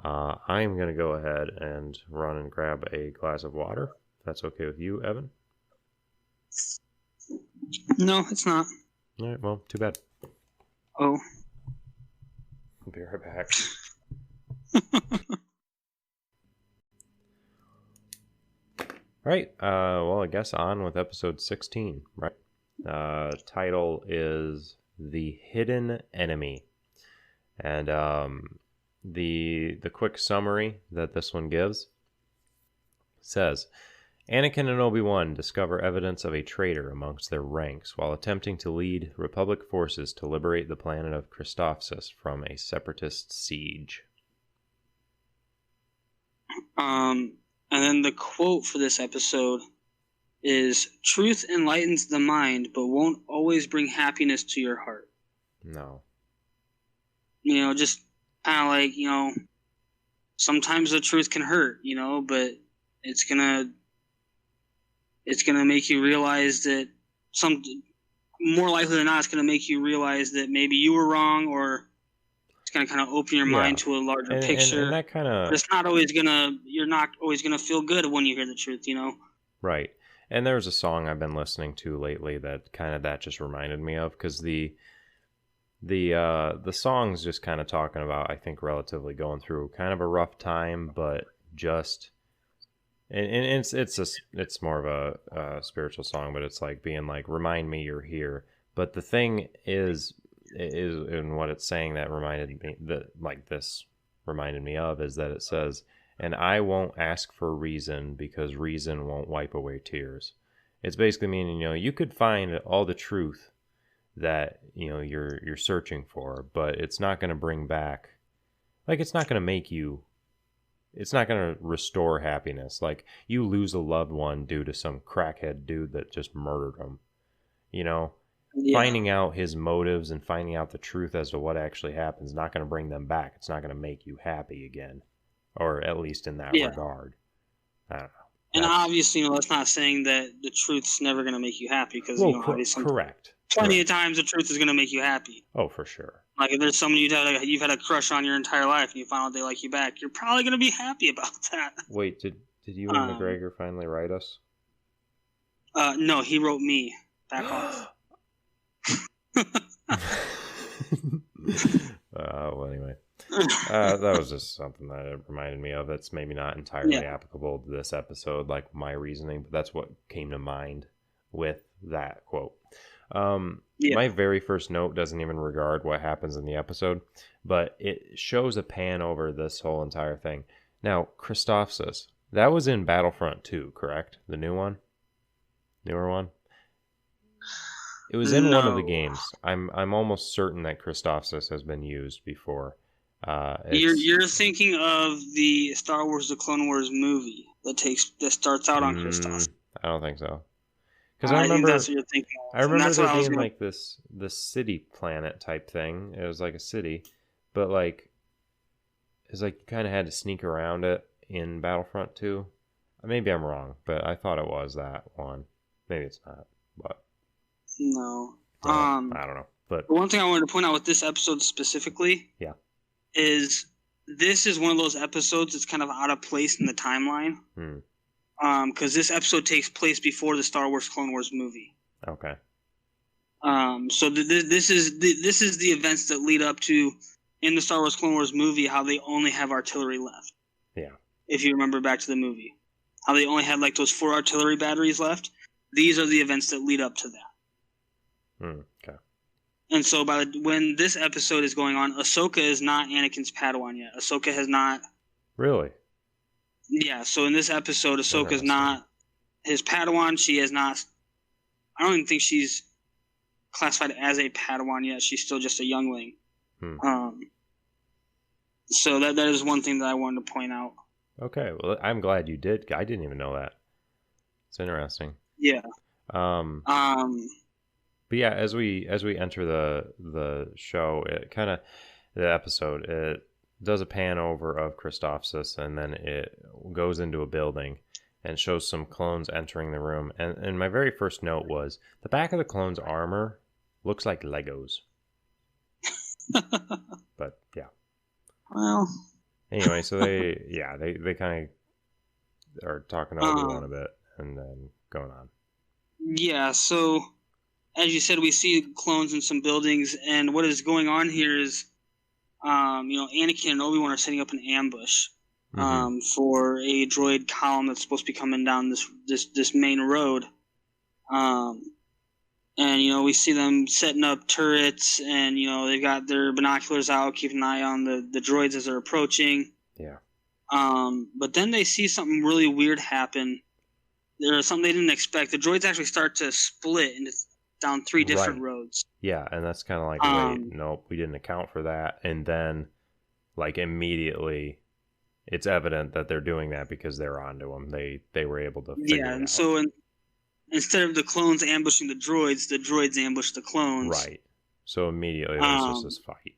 I'm going to go ahead and run and grab a glass of water. If that's okay with you, Evan? No, it's not. All right, well, too bad. Oh. I'll be right back. All right, well, I guess on with episode 16, right? Title is The Hidden Enemy. And the quick summary that this one gives says, Anakin and Obi-Wan discover evidence of a traitor amongst their ranks while attempting to lead Republic forces to liberate the planet of Christophsis from a separatist siege. And then the quote for this episode is, "Truth enlightens the mind, but won't always bring happiness to your heart." No. Just kind of like, sometimes the truth can hurt, but it's gonna make you realize that more likely than not, it's gonna make you realize that maybe you were wrong, or it's gonna kind of open your mind to a larger picture. And that kind of, you're not always gonna feel good when you hear the truth, Right. And there's a song I've been listening to lately that just reminded me of, because the song's just kind of talking about, I think, relatively going through kind of a rough time, but just, and it's more of a spiritual song, but it's like being like, remind me you're here. But the thing is in what it's saying that reminded me of is that it says, and I won't ask for reason because reason won't wipe away tears. It's basically meaning, you could find all the truth that, you're searching for, but it's not going to bring back, it's not going to restore happiness. Like, you lose a loved one due to some crackhead dude that just murdered him. Yeah. Finding out his motives and finding out the truth as to what actually happens is not going to bring them back. It's not going to make you happy again. Or at least in that regard. I don't know. And obviously, that's not saying that the truth's never going to make you happy, because obviously, correct. Plenty of times the truth is going to make you happy. Oh, for sure. Like, if there's someone you've had a crush on your entire life, and you find out they like you back, you're probably going to be happy about that. Wait, did you and McGregor finally write us? No, he wrote me back off. Well, anyway. That was just something that it reminded me of. That's maybe not entirely applicable to this episode, like my reasoning, but that's what came to mind with that quote. My very first note doesn't even regard what happens in the episode, but it shows a pan over this whole entire thing. Now, Christophsis, that was in Battlefront 2, correct? The new one? Newer one? It was in one of the games. I'm almost certain that Christophsis has been used before. You're thinking of the Star Wars: The Clone Wars movie that starts out on Christophsis. I don't think so. Because I remember that's what you're thinking of. I remember there being like this city planet type thing. It was like a city, but like it's like you kind of had to sneak around it in Battlefront 2. Maybe I'm wrong, but I thought it was that one. Maybe it's not, but no. I don't know. But the one thing I wanted to point out with this episode specifically, is this is one of those episodes that's kind of out of place in the timeline. Because this episode takes place before the Star Wars Clone Wars movie. Okay. So this is the events that lead up to, in the Star Wars Clone Wars movie, how they only have artillery left. Yeah. If you remember back to the movie, how they only had like those 4 artillery batteries left. These are the events that lead up to that. Okay. And so when this episode is going on, Ahsoka is not Anakin's Padawan yet. Ahsoka has not. Really? Yeah, so in this episode, Ahsoka's not his Padawan. She has not. I don't even think she's classified as a Padawan yet. She's still just a youngling. So that is one thing that I wanted to point out. Okay, well, I'm glad you did. I didn't even know that. It's interesting. Yeah. But yeah, as we enter the show, the episode, it does a pan over of Christophsis, and then it goes into a building and shows some clones entering the room. And my very first note was the back of the clones' armor looks like Legos. But yeah. Well. Anyway, so they kind of are talking to Obi-Wan a bit and then going on. Yeah, so as you said, we see clones in some buildings, and what is going on here is, Anakin and Obi-Wan are setting up an ambush for a droid column that's supposed to be coming down this main road. And And, you know, we see them setting up turrets, and, you know, they've got their binoculars out, keeping an eye on the droids as they're approaching. Yeah. But then they see something really weird happen. There's something they didn't expect. The droids actually start to split into down 3 different roads. Yeah, and that's kind of like, wait, nope, we didn't account for that. And then, like, immediately, it's evident that they're doing that because they're onto them. They were able to figure it out. And so instead of the clones ambushing the droids ambush the clones. Right. So immediately there's just this fight.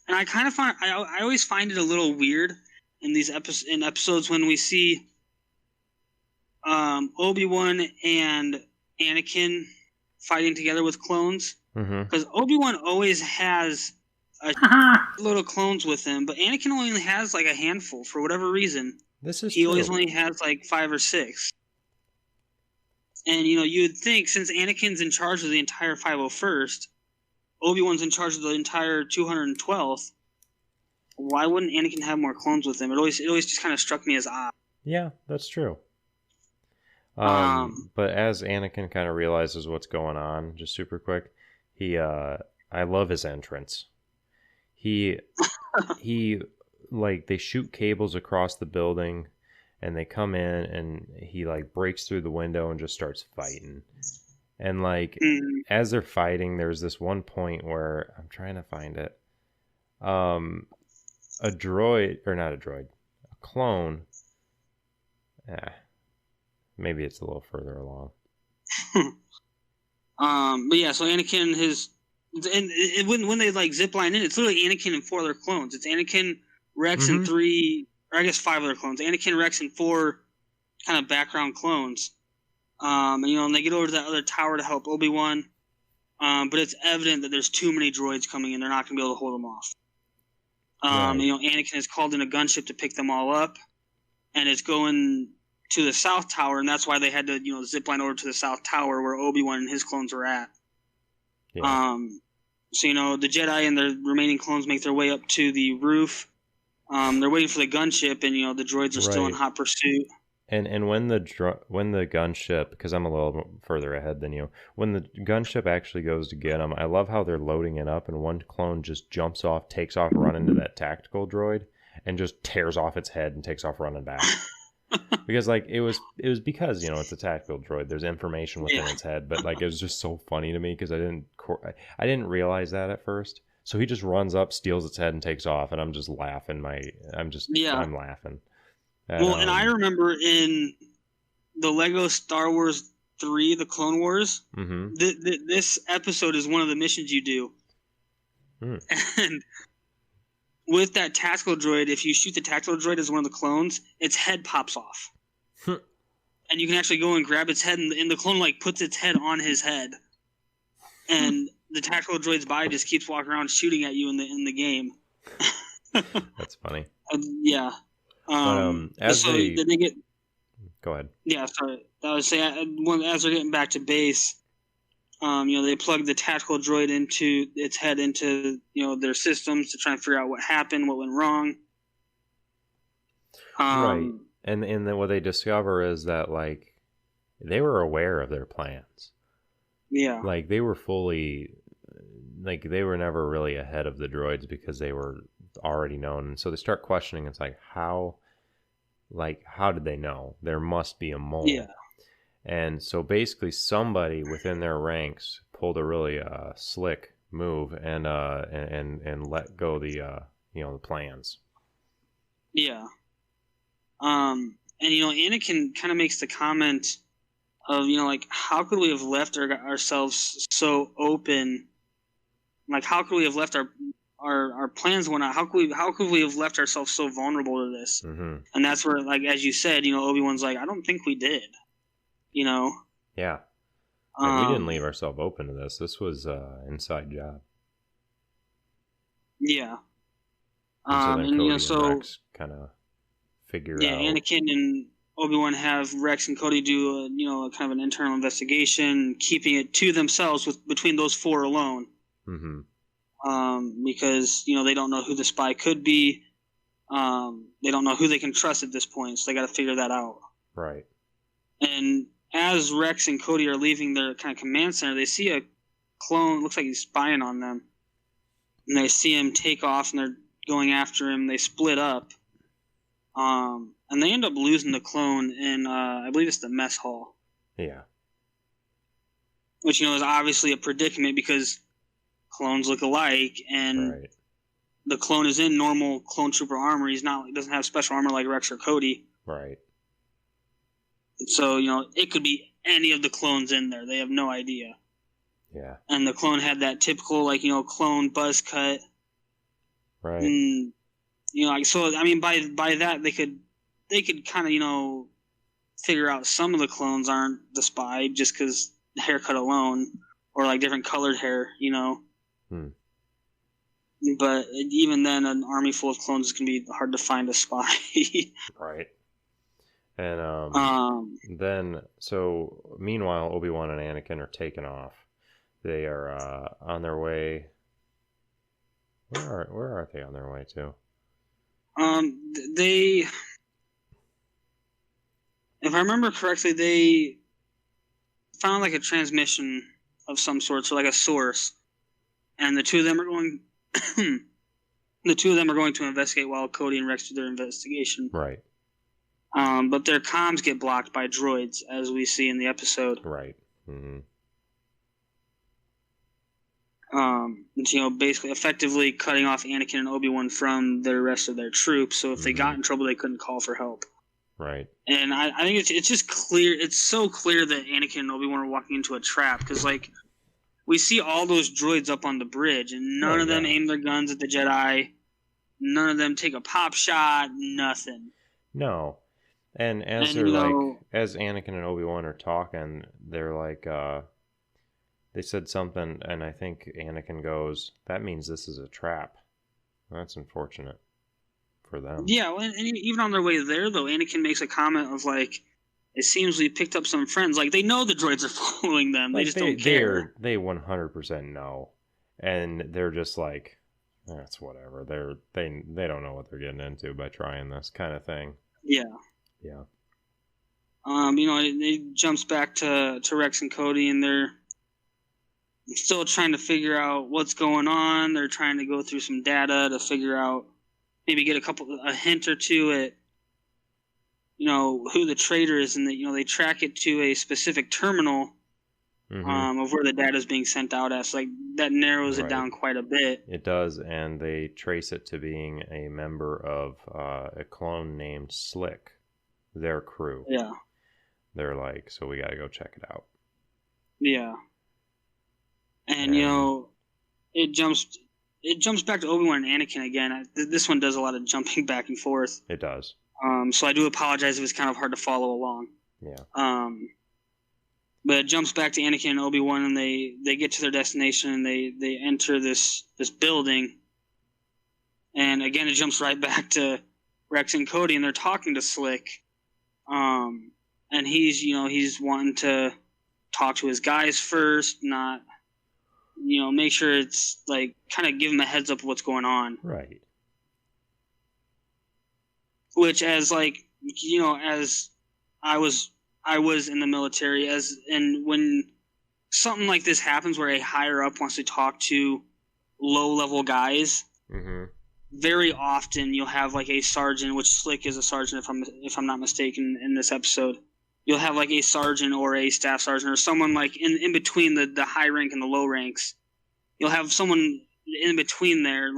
And I kind of find I always find it a little weird in these episodes when we see Obi-Wan and Anakin fighting together with clones, because Obi-Wan always has a little clones with him, but Anakin only has like a handful for whatever reason. He always only has like 5 or 6. And, you know, you would think since Anakin's in charge of the entire 501st, Obi-Wan's in charge of the entire 212th, why wouldn't Anakin have more clones with him? It always just kind of struck me as odd. Yeah, that's true. But as Anakin kind of realizes what's going on, just super quick, I love his entrance. He like, they shoot cables across the building, and they come in, and he, like, breaks through the window and just starts fighting. And, like, as they're fighting, there's this one point where, I'm trying to find it, a clone, maybe it's a little further along. But yeah, so Anakin, when they, like, zipline in, it's literally Anakin and 4 other clones. It's Anakin, Rex, and 3... or I guess 5 other clones. Anakin, Rex, and 4 kind of background clones. And, you know, and they get over to that other tower to help Obi-Wan. But it's evident that there's too many droids coming in. They're not going to be able to hold them off. And, you know, Anakin has called in a gunship to pick them all up. And it's going to the South Tower, and that's why they had to, you know, zip line over to the South Tower where Obi-Wan and his clones were at. Yeah. So, you know, the Jedi and their remaining clones make their way up to the roof. They're waiting for the gunship, and, you know, the droids are still in hot pursuit. And when the gunship, because I'm a little further ahead than you, when the gunship actually goes to get them, I love how they're loading it up, and one clone just jumps off, takes off, running to that tactical droid, and just tears off its head and takes off running back. Because, like, it was because, you know, it's a tactical droid. There's information within its head, but, like, it was just so funny to me because I didn't realize that at first. So he just runs up, steals its head, and takes off, and I'm just laughing. I'm laughing. And I remember in the Lego Star Wars 3, The Clone Wars, this episode is one of the missions you do. And with that tactical droid, if you shoot the tactical droid as one of the clones, its head pops off. And you can actually go and grab its head, and the clone, like, puts its head on his head. And the tactical droid's body just keeps walking around shooting at you in the game. That's funny. Yeah. As so they get, go ahead. Yeah, sorry. I was saying, as they're getting back to base, you know, they plug the tactical droid into its head into, you know, their systems to try and figure out what happened, what went wrong. Right. And then what they discover is that, like, they were aware of their plans. Yeah. Like, they were fully, like, they were never really ahead of the droids because they were already known. And so they start questioning. It's like, how did they know? There must be a mole. Yeah. And so basically somebody within their ranks pulled a really slick move and let go the you know, the plans. Yeah. And, you know, Anakin kind of makes the comment of, you know, like, how could we have left ourselves so open? Like, how could we have left our plans went out? How could we have left ourselves so vulnerable to this? And that's where, like, as you said, you know, Obi-Wan's like, I don't think we did. You know? Yeah. Like, we didn't leave ourselves open to this. This was inside job. Yeah. And and you know, so Rex kind of figure out. Yeah, Anakin and Obi-Wan have Rex and Cody do a, you know, kind of an internal investigation, keeping it to themselves between those 4 alone. Because, you know, they don't know who the spy could be. They don't know who they can trust at this point, so they got to figure that out. Right. And as Rex and Cody are leaving their kind of command center, they see a clone. Looks like he's spying on them, and they see him take off, and they're going after him. They split up, and they end up losing the clone in, I believe it's the mess hall. Yeah. Which, is obviously a predicament because clones look alike, and Right. the clone is in normal clone trooper armor. He doesn't have special armor like Rex or Cody. Right. So, it could be any of the clones in there. They have no idea. Yeah. And the clone had that typical, clone buzz cut. Right. And, so, I mean, by that, they could kind of, figure out some of the clones aren't the spy just because the haircut alone, or different colored hair, But even then, an army full of clones can be hard to find a spy. Right. And then, so meanwhile, Obi-Wan and Anakin are taken off. They are on their way. Where are they on their way to? They, if I remember correctly, they found a transmission of some sort, so a source, and the two of them are going. The two of them are going to investigate while Cody and Rex do their investigation. Right. But their comms get blocked by droids, as we see in the episode. Right. Mm-hmm. Basically, effectively cutting off Anakin and Obi-Wan from the rest of their troops. So if they got in trouble, they couldn't call for help. Right. And I think it's just clear. It's so clear that Anakin and Obi-Wan are walking into a trap because, we see all those droids up on the bridge, and none of them aim their guns at the Jedi. None of them take a pop shot. Nothing. No. And as as Anakin and Obi-Wan are talking, they're they said something, and I think Anakin goes, "That means this is a trap." That's unfortunate for them. Yeah, and even on their way there, though, Anakin makes a comment of it seems we picked up some friends. They know the droids are following them. They just don't care. They 100% know, and they're just that's whatever. They don't know what they're getting into by trying this kind of thing. Yeah. Yeah. It jumps back to Rex and Cody, and they're still trying to figure out what's going on. They're trying to go through some data to figure out, maybe get a hint or two at, who the traitor is, and that, they track it to a specific terminal of where the data is being sent out at. So, that narrows it down quite a bit. It does, and they trace it to being a member of a clone named Slick, their crew. Yeah. They're so we got to go check it out. Yeah. And, it jumps back to Obi-Wan and Anakin again. This one does a lot of jumping back and forth. It does. So I do apologize if it's kind of hard to follow along. Yeah. But it jumps back to Anakin and Obi-Wan, and they get to their destination, and they enter this building. And again, it jumps right back to Rex and Cody, and they're talking to Slick. And he's wanting to talk to his guys first, not, make sure it's kind of give him a heads up of what's going on. Right. Which, as as I was in the military, and when something like this happens where a higher up wants to talk to low level guys, very often you'll have a sergeant, which Slick is a sergeant if I'm not mistaken in this episode. You'll have a sergeant or a staff sergeant or someone in between the high rank and the low ranks. You'll have someone in between there,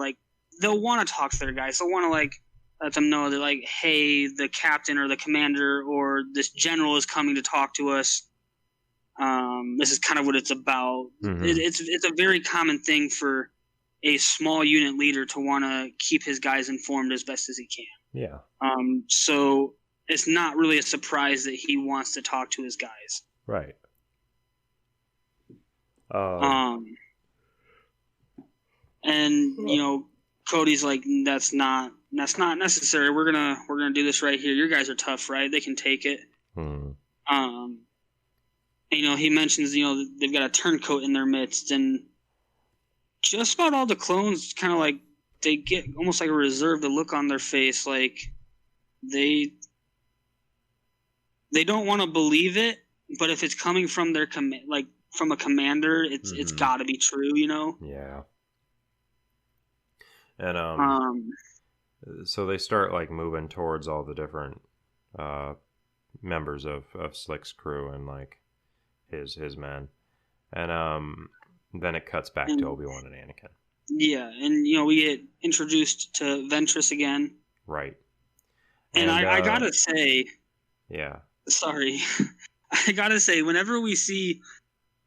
they'll want to talk to their guys. They'll want to let them know that hey, the captain or the commander or this general is coming to talk to us. This is kind of what it's about. It's a very common thing for a small unit leader to want to keep his guys informed as best as he can. Yeah. So it's not really a surprise that he wants to talk to his guys. Right. And Cody's that's not necessary. We're gonna do this right here. Your guys are tough, right? They can take it. And, he mentions they've got a turncoat in their midst, and just about all the clones kind of they get almost a reserved look on their face, they don't want to believe it, but if it's coming from their from a commander, it's got to be true, you know. Yeah. And Um, so they start like moving towards all the different members of Slick's crew and like his men, and then it cuts back to Obi-Wan and Anakin. Yeah, and you know we get introduced to Ventress again. Right. And I gotta say, yeah. Sorry, I gotta say, whenever we see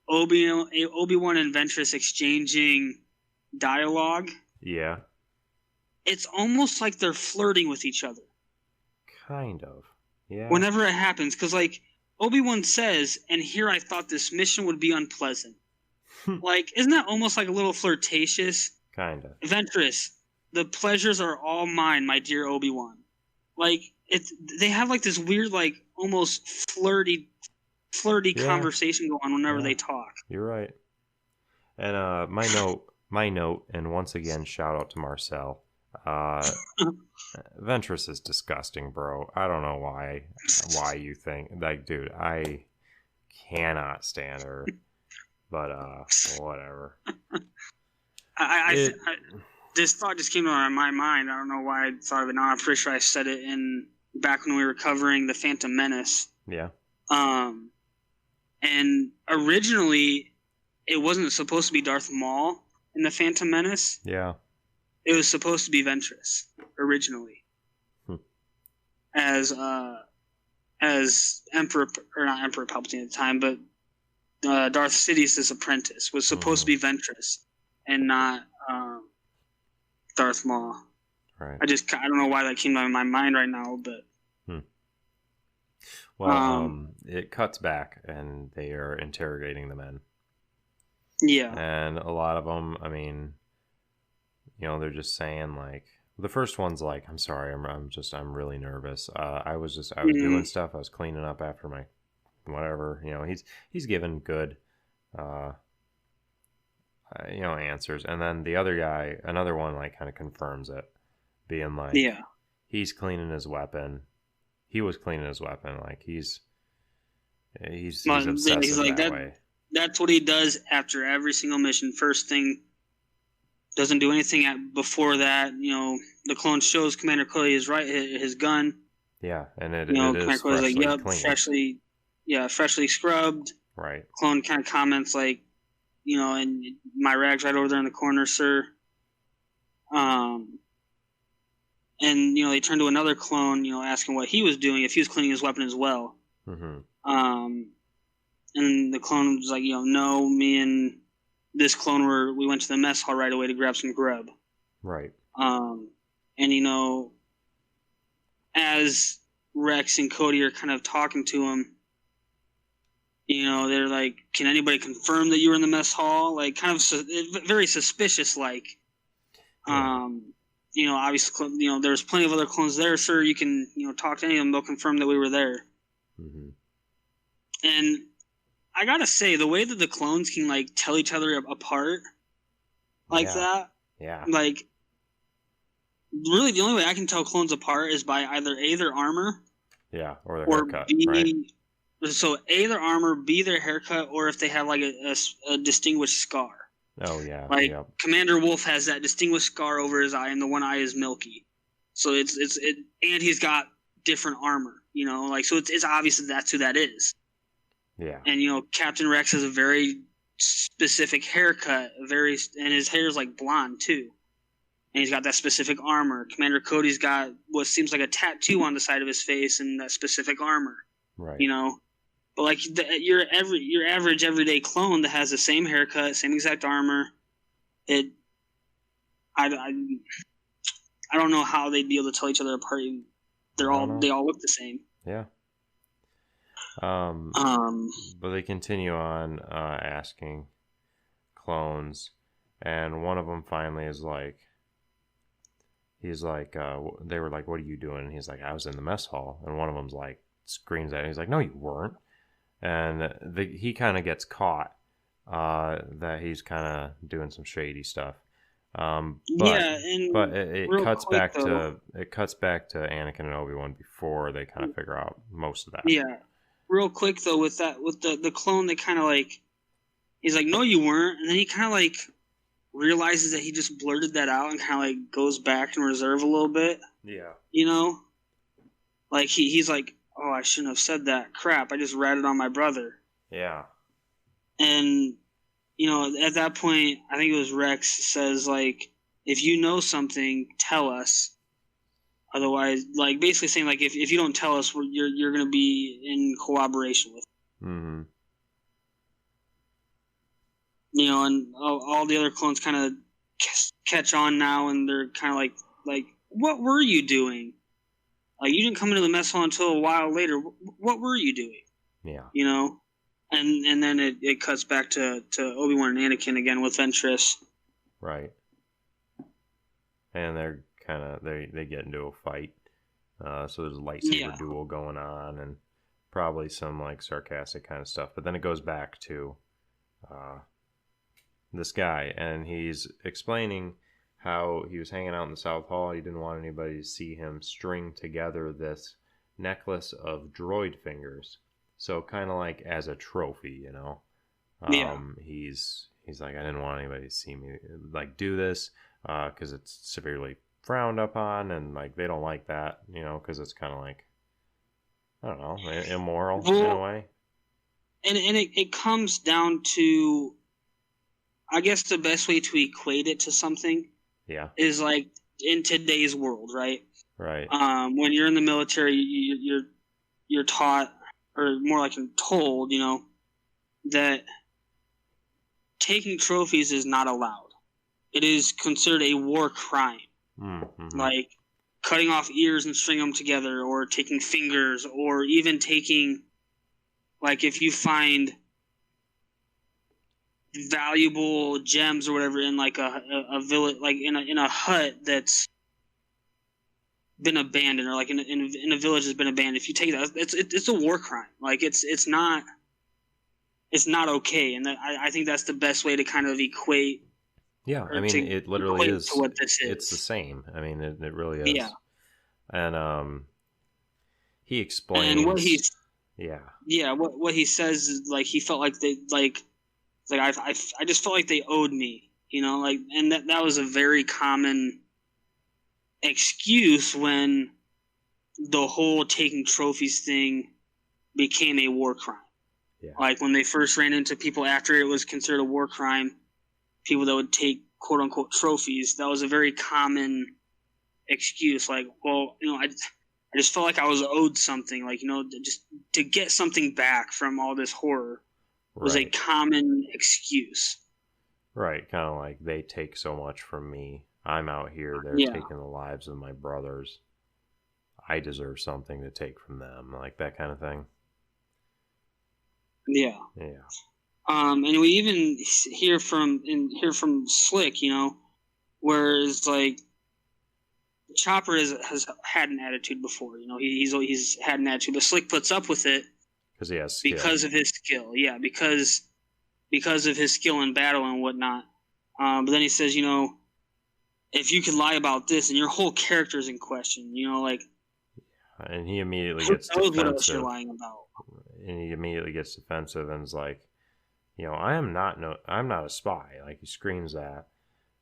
Obi-Wan and Ventress exchanging dialogue, yeah, it's almost like they're flirting with each other. Kind of. Yeah. Whenever it happens, because like Obi-Wan says, and here I thought this mission would be unpleasant. Like, isn't that almost like a little flirtatious? Kind of. Ventress, the pleasures are all mine, my dear Obi-Wan. Like, they have like this weird, like almost flirty conversation going on whenever they talk. You're right. And my note, and once again, shout out to Marcel. Ventress is disgusting, bro. I don't know why you think, like, dude, I cannot stand her, but whatever. This thought just came to my mind. I don't know why I thought of it now. I'm pretty sure I said it back when we were covering the Phantom Menace. Yeah. And originally it wasn't supposed to be Darth Maul in the Phantom Menace. Yeah. It was supposed to be Ventress originally, as Emperor, or not Emperor Palpatine at the time, but Darth Sidious's apprentice was supposed to be Ventress, and not Darth Maul. Right. I don't know why that came to my mind right now, but. Well, it cuts back, and they are interrogating the men. Yeah. And a lot of them, I mean, you know, they're just saying like, the first one's like, I'm sorry, I'm really nervous. I was doing stuff. I was cleaning up after my whatever. You know, he's given good, answers. And then the other guy, another one, like kind of confirms it, being like, he's cleaning his weapon. He was cleaning his weapon. Like he's obsessive like that way. That's what he does after every single mission. First thing, doesn't do anything before that. You know, the clone shows Commander Cody his gun. Yeah, and it Commander is Cody's freshly like, clean. freshly scrubbed. Right. Clone kind of comments like, you know, and my rag's right over there in the corner, sir. And, you know, they turn to another clone, you know, asking what he was doing, if he was cleaning his weapon as well. Mm-hmm. And the clone was like, you know, no, me and this clone we went to the mess hall right away to grab some grub. Right. And, you know, as Rex and Cody are kind of talking to him, you know, they're like, can anybody confirm that you were in the mess hall? Like, kind of very suspicious, like. Yeah. You know, obviously, you know, there's plenty of other clones there, sir. You can, you know, talk to any of them. They'll confirm that we were there. Mm-hmm. And I gotta say, the way that the clones can, like, tell each other apart like that. Yeah. Like, really, the only way I can tell clones apart is by either A, their armor. Yeah, or their haircut, B, right? So A, their armor, B, their haircut, or if they have, like, a distinguished scar. Oh, yeah. Like, Commander Wolf has that distinguished scar over his eye, and the one eye is milky. So and he's got different armor, you know, like, so it's obvious that that's who that is. Yeah. And, you know, Captain Rex has a very specific haircut, and his hair is like blonde too. And he's got that specific armor. Commander Cody's got what seems like a tattoo on the side of his face and that specific armor. Right. You know, but like your average everyday clone that has the same haircut, same exact armor, I don't know how they'd be able to tell each other apart. They all look the same. Yeah. But they continue on asking clones, and one of them finally is like, he's like, they were like, "What are you doing?" And he's like, "I was in the mess hall." And one of them's like, screams at him. He's like, "No, you weren't." And he kind of gets caught that he's kind of doing some shady stuff. But it cuts back to Anakin and Obi-Wan before they kind of figure out most of that. Yeah. real quick though, with the clone, that kind of like, he's like, no, you weren't, and then he kind of like realizes that he just blurted that out and kind of like goes back in reserve a little bit. Yeah. You know, like he's like, oh, I shouldn't have said that. Crap, I just ratted on my brother. Yeah. And you know, at that point, I think it was Rex says like, if you know something, tell us. Otherwise, like basically saying like, if you don't tell us, you're going to be in cooperation with. Mm-hmm. You know, and all the other clones kind of catch on now, and they're kind of like, what were you doing? Like, you didn't come into the mess hall until a while later. What were you doing? Yeah. You know, and then it cuts back to Obi-Wan and Anakin again with Ventress. Right. And they're kind of they get into a fight. So there's a lightsaber duel going on, and probably some like sarcastic kind of stuff. But then it goes back to this guy, and he's explaining how he was hanging out in the South Hall. He didn't want anybody to see him string together this necklace of droid fingers. So kind of like as a trophy, you know. He's like, I didn't want anybody to see me like do this because it's severely frowned upon, and like they don't like that, you know, because it's kind of like, I don't know, immoral in a way. And it comes down to, I guess the best way to equate it to something is like in today's world, right? Right. When you're in the military, you're taught, or more like told, you know, that taking trophies is not allowed. It is considered a war crime. Mm-hmm. Like cutting off ears and stringing them together, or taking fingers, or even taking, like, if you find valuable gems or whatever in like a village, like in a hut that's been abandoned, or like in a village that's been abandoned, if you take that, it's a war crime. Like it's not okay, and I think that's the best way to kind of equate. Yeah, I mean, it literally is. To what this is. It's the same. I mean, it really is. Yeah. And he explains. And what he's. Yeah. Yeah, what he says is like he felt like they like I just felt like they owed me, you know, like, and that was a very common excuse when the whole taking trophies thing became a war crime. Yeah. Like when they first ran into people after it was considered a war crime, people that would take quote unquote trophies, that was a very common excuse. Like, well, you know, I just felt like I was owed something, like, you know, just to get something back from all this horror was a common excuse. Right, kind of like they take so much from me. I'm out here, they're taking the lives of my brothers. I deserve something to take from them, like that kind of thing. Yeah. Yeah. And we even hear from Slick, you know, whereas like Chopper has had an attitude before, you know, he's had an attitude, but Slick puts up with it because he has skill. Because of his skill, yeah, because of his skill in battle and whatnot. But then he says, you know, if you could lie about this, and your whole character is in question, you know, like. And he immediately gets defensive. What else you're lying about? And he immediately gets defensive and is like, you know, I'm not a spy. Like he screams that,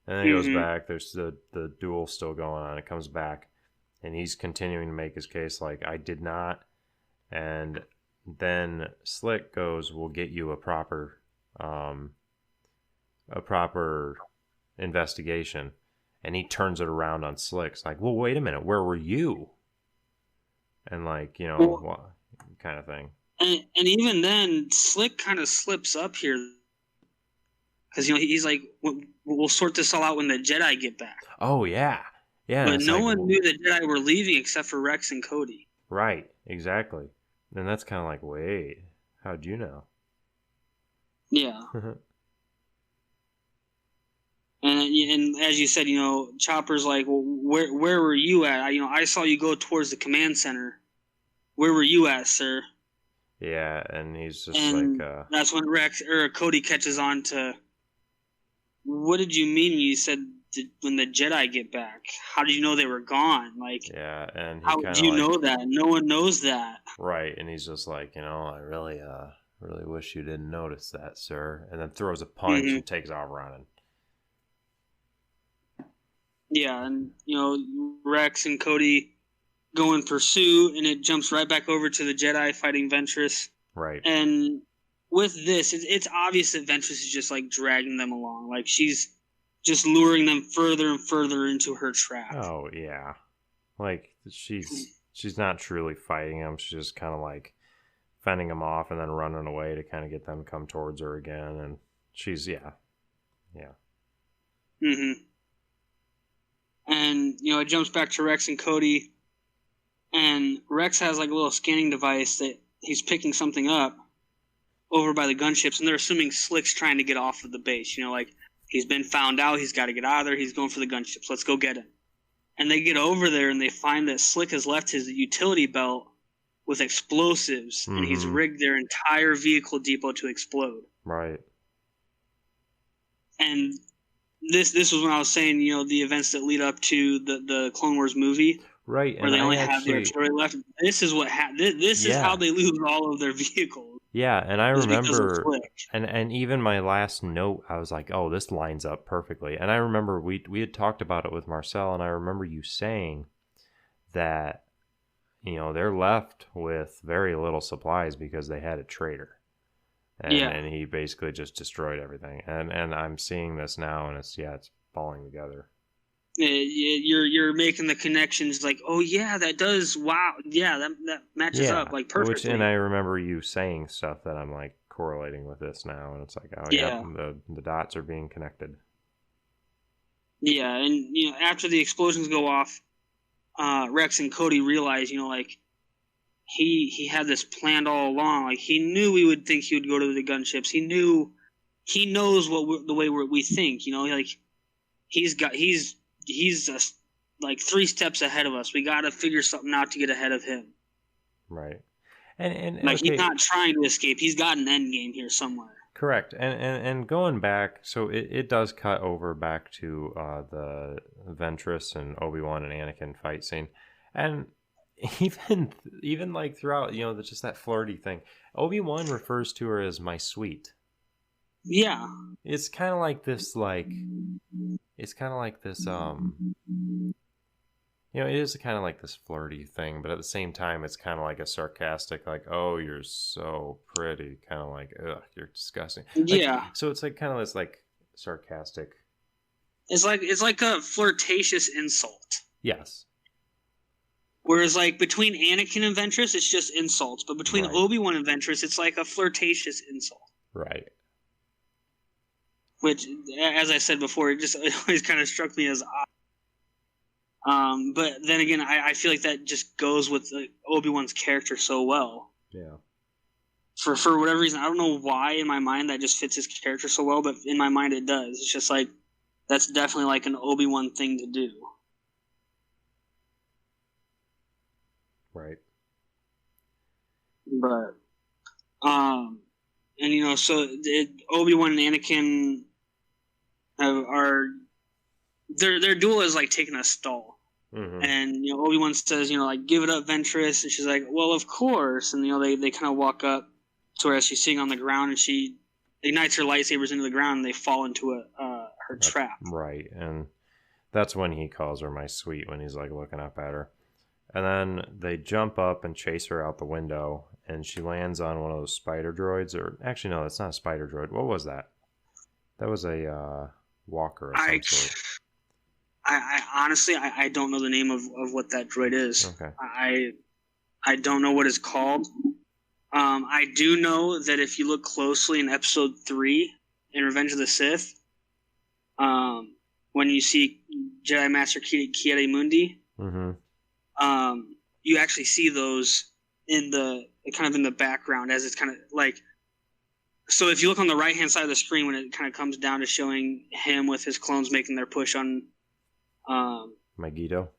and then he goes back. There's the duel still going on. It comes back, and he's continuing to make his case like I did not. And then Slick goes, "We'll get you a proper investigation," and he turns it around on Slick's like, "Well, wait a minute, where were you?" And like, you know, kind of thing. And even then, Slick kind of slips up here because, you know, he's like, we'll sort this all out when the Jedi get back. Oh yeah, yeah. But no one knew the Jedi were leaving except for Rex and Cody. Right, exactly. And that's kind of like, wait, how'd you know? Yeah. And as you said, you know, Chopper's like, well, where were you at? I saw you go towards the command center. Where were you at, sir? Yeah, and he's just like... that's when Cody catches on to, what did you mean you said when the Jedi get back? How did you know they were gone? Like, yeah, and he how kind do of you know that? No one knows that. right, and he's just like, I really wish you didn't notice that, sir, and then throws a punch Mhm. and takes off running. Yeah, and Rex and Cody go in pursuit, and it jumps right back over to the Jedi fighting Ventress. Right. And with this, it's obvious that Ventress is just like dragging them along. Like she's just luring them further and further into her trap. Oh yeah, like she's not truly fighting them. She's just kind of like fending them off and then running away to kind of get them to come towards her again. And she's yeah. Mm-hmm. And it jumps back to Rex and Cody, and Rex has like a little scanning device that he's picking something up over by the gunships, and they're assuming Slick's trying to get off of the base. Like he's been found out, he's got to get out of there. He's going for the gunships. Let's go get him. And they get over there, and they find that Slick has left his utility belt with explosives, and he's rigged their entire vehicle depot to explode. Right. And this was when I was saying, the events that lead up to the Clone Wars movie, right? Where and they only have the artillery left. This is what this is how they lose all of their vehicles. Yeah, and I remember, Slick. and even my last note, I was like, oh, this lines up perfectly. And I remember we had talked about it with Marcel, and I remember you saying that they're left with very little supplies because they had a traitor. And he basically just destroyed everything. And I'm seeing this now, and it's falling together. You're making the connections like, oh yeah, that does, wow, yeah, that matches up like perfectly. And I remember you saying stuff that I'm like correlating with this now, and it's like, oh yeah, the dots are being connected. Yeah, and after the explosions go off, Rex and Cody realize, like, he had this planned all along. Like he knew we would think he would go to the gunships. He knows the way we think. Like he's like 3 steps ahead of us. We got to figure something out to get ahead of him. Right, and like he's not trying to escape. He's got an end game here somewhere. Correct, and going back, so it does cut over back to the Ventress and Obi-Wan and Anakin fight scene, and even like throughout, just that flirty thing. Obi-Wan refers to her as my sweet. Yeah, it's kind of like this, it is kind of like this flirty thing, but at the same time, it's kind of like a sarcastic, like, oh, you're so pretty, kind of like, ugh, you're disgusting. Yeah. So it's like kind of this like sarcastic. It's like a flirtatious insult. Yes. Whereas, like, between Anakin and Ventress, it's just insults. But between Obi-Wan and Ventress, it's like a flirtatious insult. Right. Which, as I said before, it always kind of struck me as odd. But then again, I feel like that just goes with Obi-Wan's character so well. Yeah. For whatever reason, I don't know why in my mind that just fits his character so well, but in my mind it does. It's just like, that's definitely like an Obi-Wan thing to do. Right. But, and so Obi-Wan and Anakin are their duel is like taking a stall. Mm-hmm. And Obi-Wan says, like, give it up, Ventress, and she's like, well, of course. And they kind of walk up to her as she's sitting on the ground, and she ignites her lightsabers into the ground, and they fall into her trap. Right, and that's when he calls her my sweet, when he's like looking up at her. And then they jump up and chase her out the window, and she lands on one of those spider droids. Or actually, no, that's not a spider droid. What was that? That was a walker of some sort. I honestly, I don't know the name of what that droid is. Okay. I don't know what it's called. I do know that if you look closely in Episode 3 in Revenge of the Sith, when you see Jedi Master Ki-Adi-Mundi, you actually see those in the background as it's kind of like. So if you look on the right hand side of the screen when it kind of comes down to showing him with his clones making their push on Megiddo,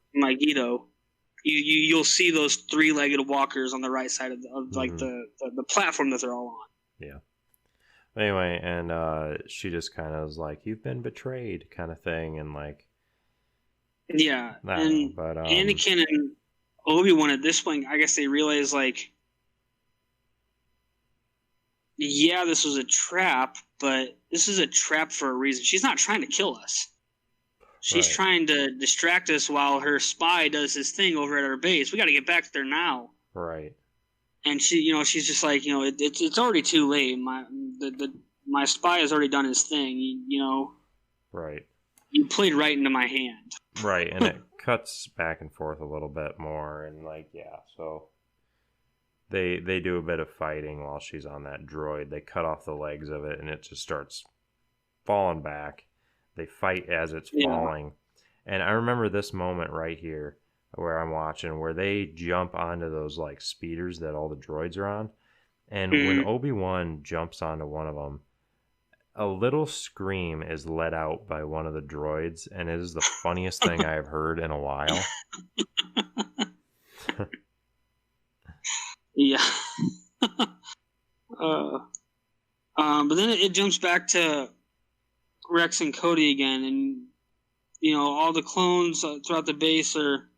you'll see those 3-legged walkers on the right side of like the platform that they're all on. Yeah. Anyway, and she just kind of was like, "You've been betrayed," kind of thing, and like, Yeah, I don't know, and but Anakin and Obi-Wan at this point, I guess they realize, like, yeah, this was a trap, but this is a trap for a reason. She's not trying to kill us. She's right, trying to distract us while her spy does his thing over at our base. We got to get back there now. right, And she's just like, it's already too late. My spy has already done his thing. right, You played right into my hand. right, and it cuts back and forth a little bit more, and like, yeah, so they do a bit of fighting while she's on that droid. They cut off the legs of it, and it just starts falling back. They fight as it's Yeah. falling. And I remember this moment right here where I'm watching where they jump onto those like speeders that all the droids are on. And when Obi-Wan jumps onto one of them, a little scream is let out by one of the droids, and it is the funniest thing I have heard in a while. Yeah. But then it jumps back to Rex and Cody again, and all the clones throughout the base are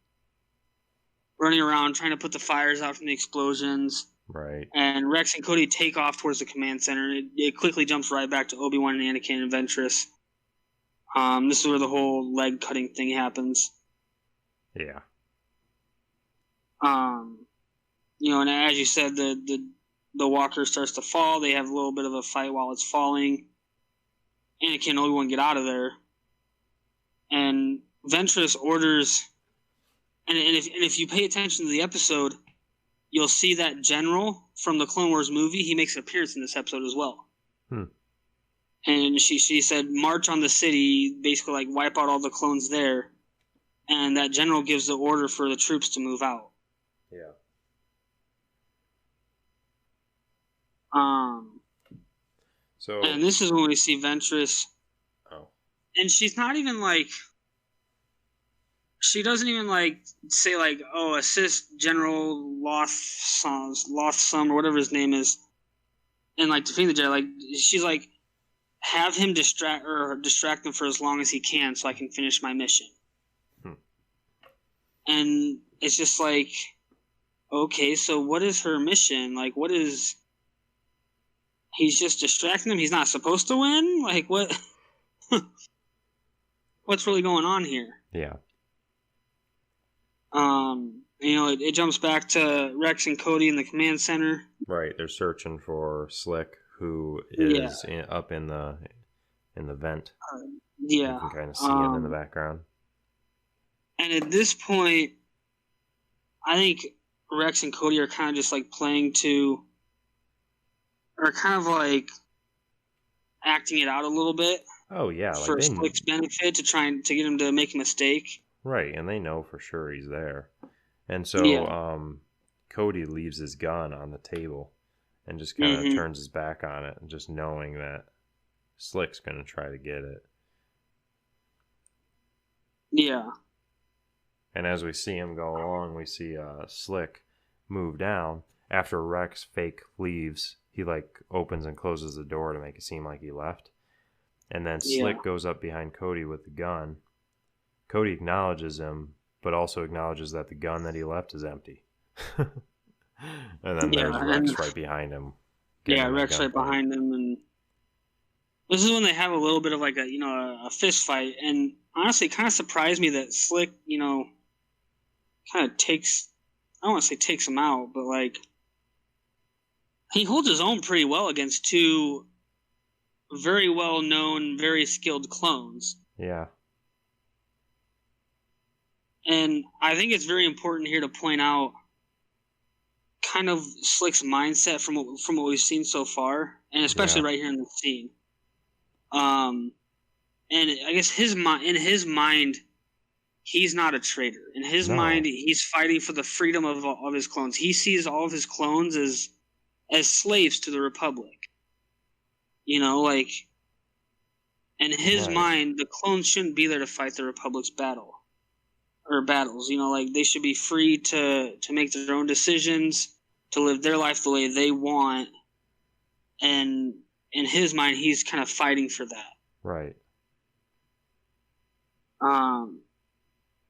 running around trying to put the fires out from the explosions. Right. And Rex and Cody take off towards the command center. It quickly jumps right back to Obi-Wan and Anakin and Ventress. This is where the whole leg cutting thing happens. Yeah. And as you said, the walker starts to fall. They have a little bit of a fight while it's falling. Anakin and Obi-Wan get out of there. And Ventress orders, and if you pay attention to the episode, you'll see that general from the Clone Wars movie. He makes an appearance in this episode as well. And she said, "March on the city," basically like wipe out all the clones there. And that general gives the order for the troops to move out. Yeah. And this is when we see Ventress. Oh. And she's not even like. She doesn't even like say like, "Oh, assist General Lothsum or whatever his name is," and like defeat the Jedi. Like she's like, have him distract them for as long as he can, so I can finish my mission. And it's just like, okay, so what is her mission? Like, what is? He's just distracting them. He's not supposed to win. Like what? What's really going on here? Yeah. It jumps back to Rex and Cody in the command center. Right, they're searching for Slick, who is up in the vent. Yeah, you can kind of see him in the background. And at this point, I think Rex and Cody are kind of just like kind of like acting it out a little bit. Oh yeah, for Slick's benefit to try and to get him to make a mistake. Right, and they know for sure he's there. And so Cody leaves his gun on the table and just kind of turns his back on it, and just knowing that Slick's going to try to get it. Yeah. And as we see him go along, we see Slick move down. After Rex fake leaves, he like opens and closes the door to make it seem like he left. And then Slick goes up behind Cody with the gun. Cody acknowledges him, but also acknowledges that the gun that he left is empty. And then there's Rex right behind him. Yeah, Rex right behind him, and this is when they have a little bit of like a fist fight. And honestly, it kind of surprised me that Slick, kind of takes. I don't want to say takes him out, but like he holds his own pretty well against two very well known, very skilled clones. Yeah. And I think it's very important here to point out kind of Slick's mindset from what we've seen so far, and especially right here in the scene. And I guess in his mind, he's not a traitor. In his mind, he's fighting for the freedom of his clones. He sees all of his clones as slaves to the Republic. Like in his mind, the clones shouldn't be there to fight the Republic's battles. Like they should be free to make their own decisions, to live their life the way they want. And in his mind, he's kind of fighting for that. Right.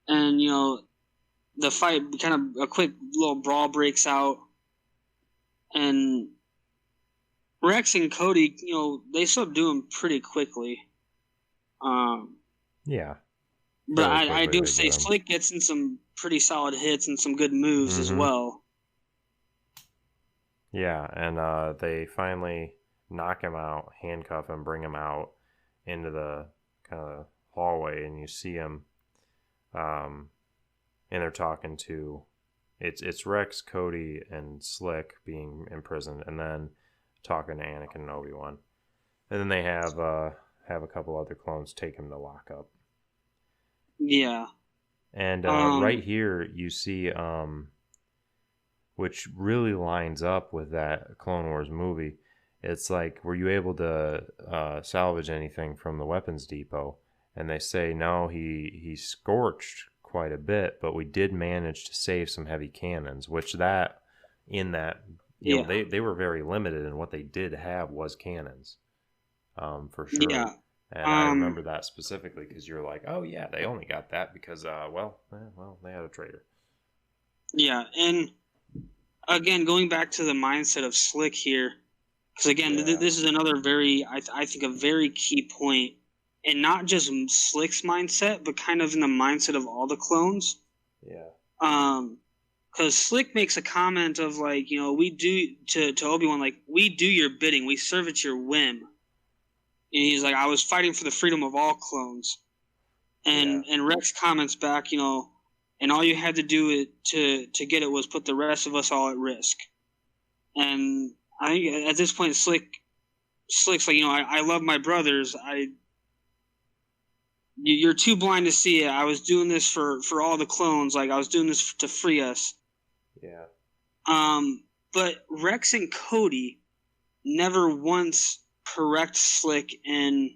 And the fight, kind of a quick little brawl breaks out, and Rex and Cody, they subdue him pretty quickly. Yeah. But Fairly I quickly do they say get him. Slick gets in some pretty solid hits and some good moves as well. Yeah, and they finally knock him out, handcuff him, bring him out into the kind of hallway, and you see him, and they're talking to, it's Rex, Cody, and Slick being imprisoned, and then talking to Anakin and Obi-Wan, and then they have a couple other clones take him to lockup. Yeah. And right here you see, which really lines up with that Clone Wars movie. It's like, were you able to salvage anything from the weapons depot? And they say, no, he scorched quite a bit, but we did manage to save some heavy cannons, which that, you know, they were very limited, and what they did have was cannons, for sure. Yeah. And I remember that specifically because you're like, oh yeah, they only got that because, well, they had a traitor. Yeah, and again, going back to the mindset of Slick here, because again, this is another very, I think, a very key point, and not just Slick's mindset, but kind of in the mindset of all the clones. Yeah. Because Slick makes a comment of like, we do to Obi-Wan, like, we do your bidding, we serve at your whim. And he's like, I was fighting for the freedom of all clones. And Rex comments back, and all you had to do to get it was put the rest of us all at risk. And I think at this point, Slick's like, I love my brothers. You're too blind to see it. I was doing this for all the clones. Like, I was doing this to free us. Yeah. But Rex and Cody never once correct Slick in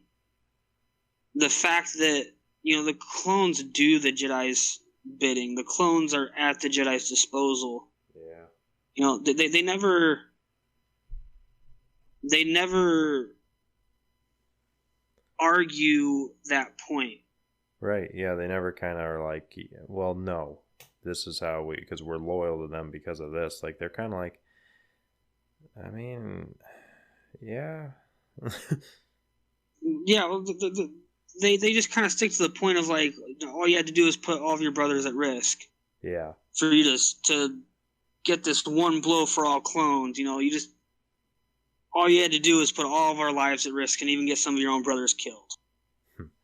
the fact that, the clones do the Jedi's bidding. The clones are at the Jedi's disposal. Yeah. They never argue that point. Right. Yeah. They never kind of are like, well, no, this is how because we're loyal to them because of this. Like, they're kind of like, I mean, yeah. Yeah. Well, they just kind of stick to the point of like, all you had to do is put all of your brothers at risk. Yeah. For you to get this one blow for all clones. All you had to do is put all of our lives at risk and even get some of your own brothers killed.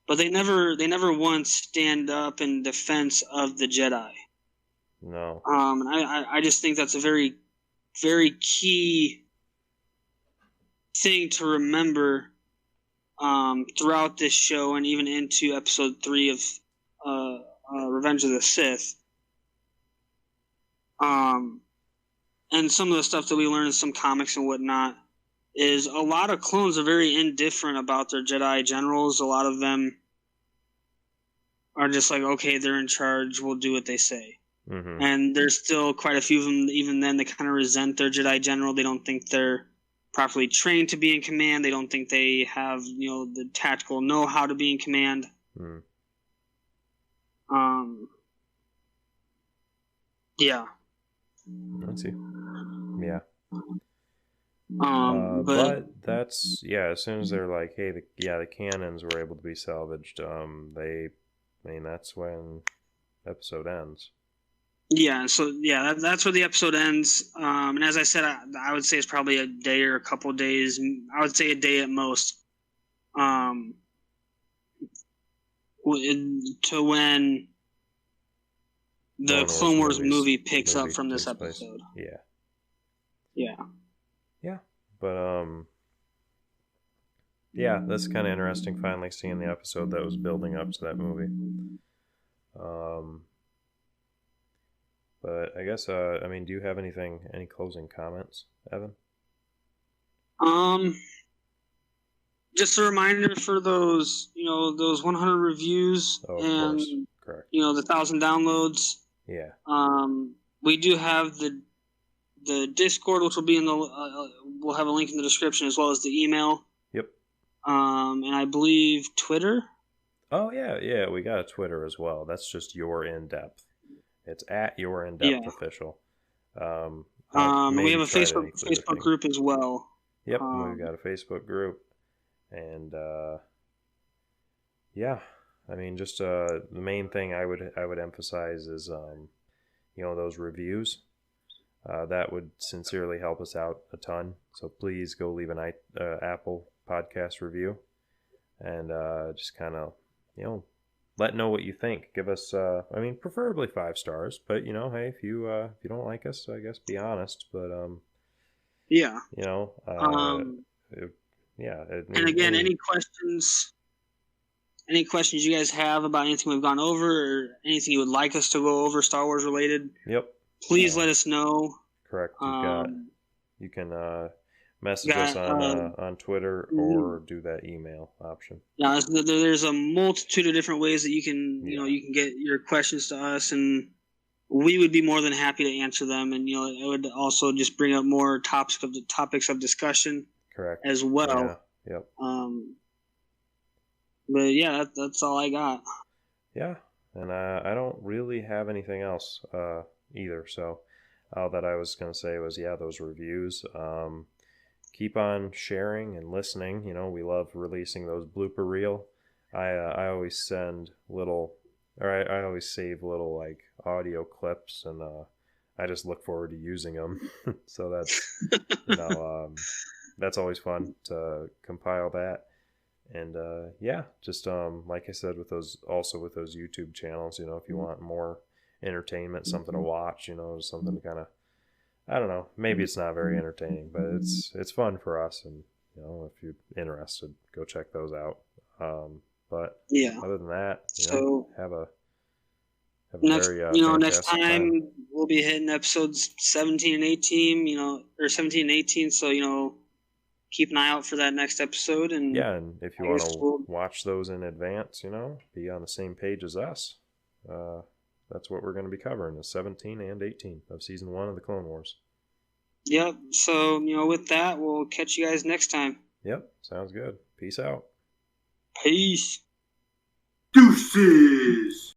But they never once stand up in defense of the Jedi. No. And I just think that's a very, very key thing to remember throughout this show and even into episode 3 of Revenge of the Sith. And some of the stuff that we learn in some comics and whatnot is a lot of clones are very indifferent about their Jedi generals. A lot of them are just like, okay, they're in charge, we'll do what they say. Mm-hmm. And there's still quite a few of them, even then, they kind of resent their Jedi general. They don't think they're properly trained to be in command. They don't think they have, the tactical know-how to be in command. Mm. Yeah. Let's see. Yeah. But that's, as soon as they're like, hey, the cannons were able to be salvaged, that's when episode ends. Yeah, so that's where the episode ends. And as I said, I would say it's probably a day or a couple of days. I would say a day at most. To when the Clone Wars movie picks up from this episode. Yeah. Yeah. Yeah. But that's kind of interesting. Finally seeing the episode that was building up to that movie. But I guess, do you have any closing comments, Evan? Just a reminder for those, those 100 reviews and, correct, the 1,000 downloads. Yeah. We do have the Discord, which will be in we'll have a link in the description, as well as the email. and I believe Twitter. Oh yeah, we got a Twitter as well. That's just YourInDepth. It's at YourInDepth Yeah. official. I'll We have maybe a try to Facebook include a thing. group as well. Yep, we've got a Facebook group, and yeah, I mean, just the main thing I would emphasize is those reviews. That would sincerely help us out a ton. So please go leave an Apple podcast review, and just kind of let know what you think. Give us, I mean, preferably 5 stars, but hey, if you don't like us, I guess be honest. But yeah, and again, any questions you guys have about anything we've gone over, or anything you would like us to go over Star Wars related? Yep. Please let us know. Correct. You can message us on Twitter or do that email option. Yeah, there's a multitude of different ways that you can you can get your questions to us, and we would be more than happy to answer them. And it would also just bring up more topics of discussion. Correct. As well. Yeah. Yep. But yeah, that's all I got. Yeah, and I don't really have anything else either. So all that I was going to say was, those reviews. Keep on sharing and listening. We love releasing those blooper reel. I always send I always save little like audio clips, and I just look forward to using them. So that's that's always fun to compile that. And just like I said, with those YouTube channels, if you want more entertainment, something to watch, something to kind of, I don't know, maybe it's not very entertaining, but it's fun for us, and if you're interested, go check those out. But other than that, have a next time we'll be hitting episodes 17 and 18, or 17 and 18, so keep an eye out for that next episode. And and if you want to watch those in advance, be on the same page as us. That's what we're going to be covering, is 17 and 18 of season 1 of the Clone Wars. Yep. So, with that, we'll catch you guys next time. Yep. Sounds good. Peace out. Peace. Deuces.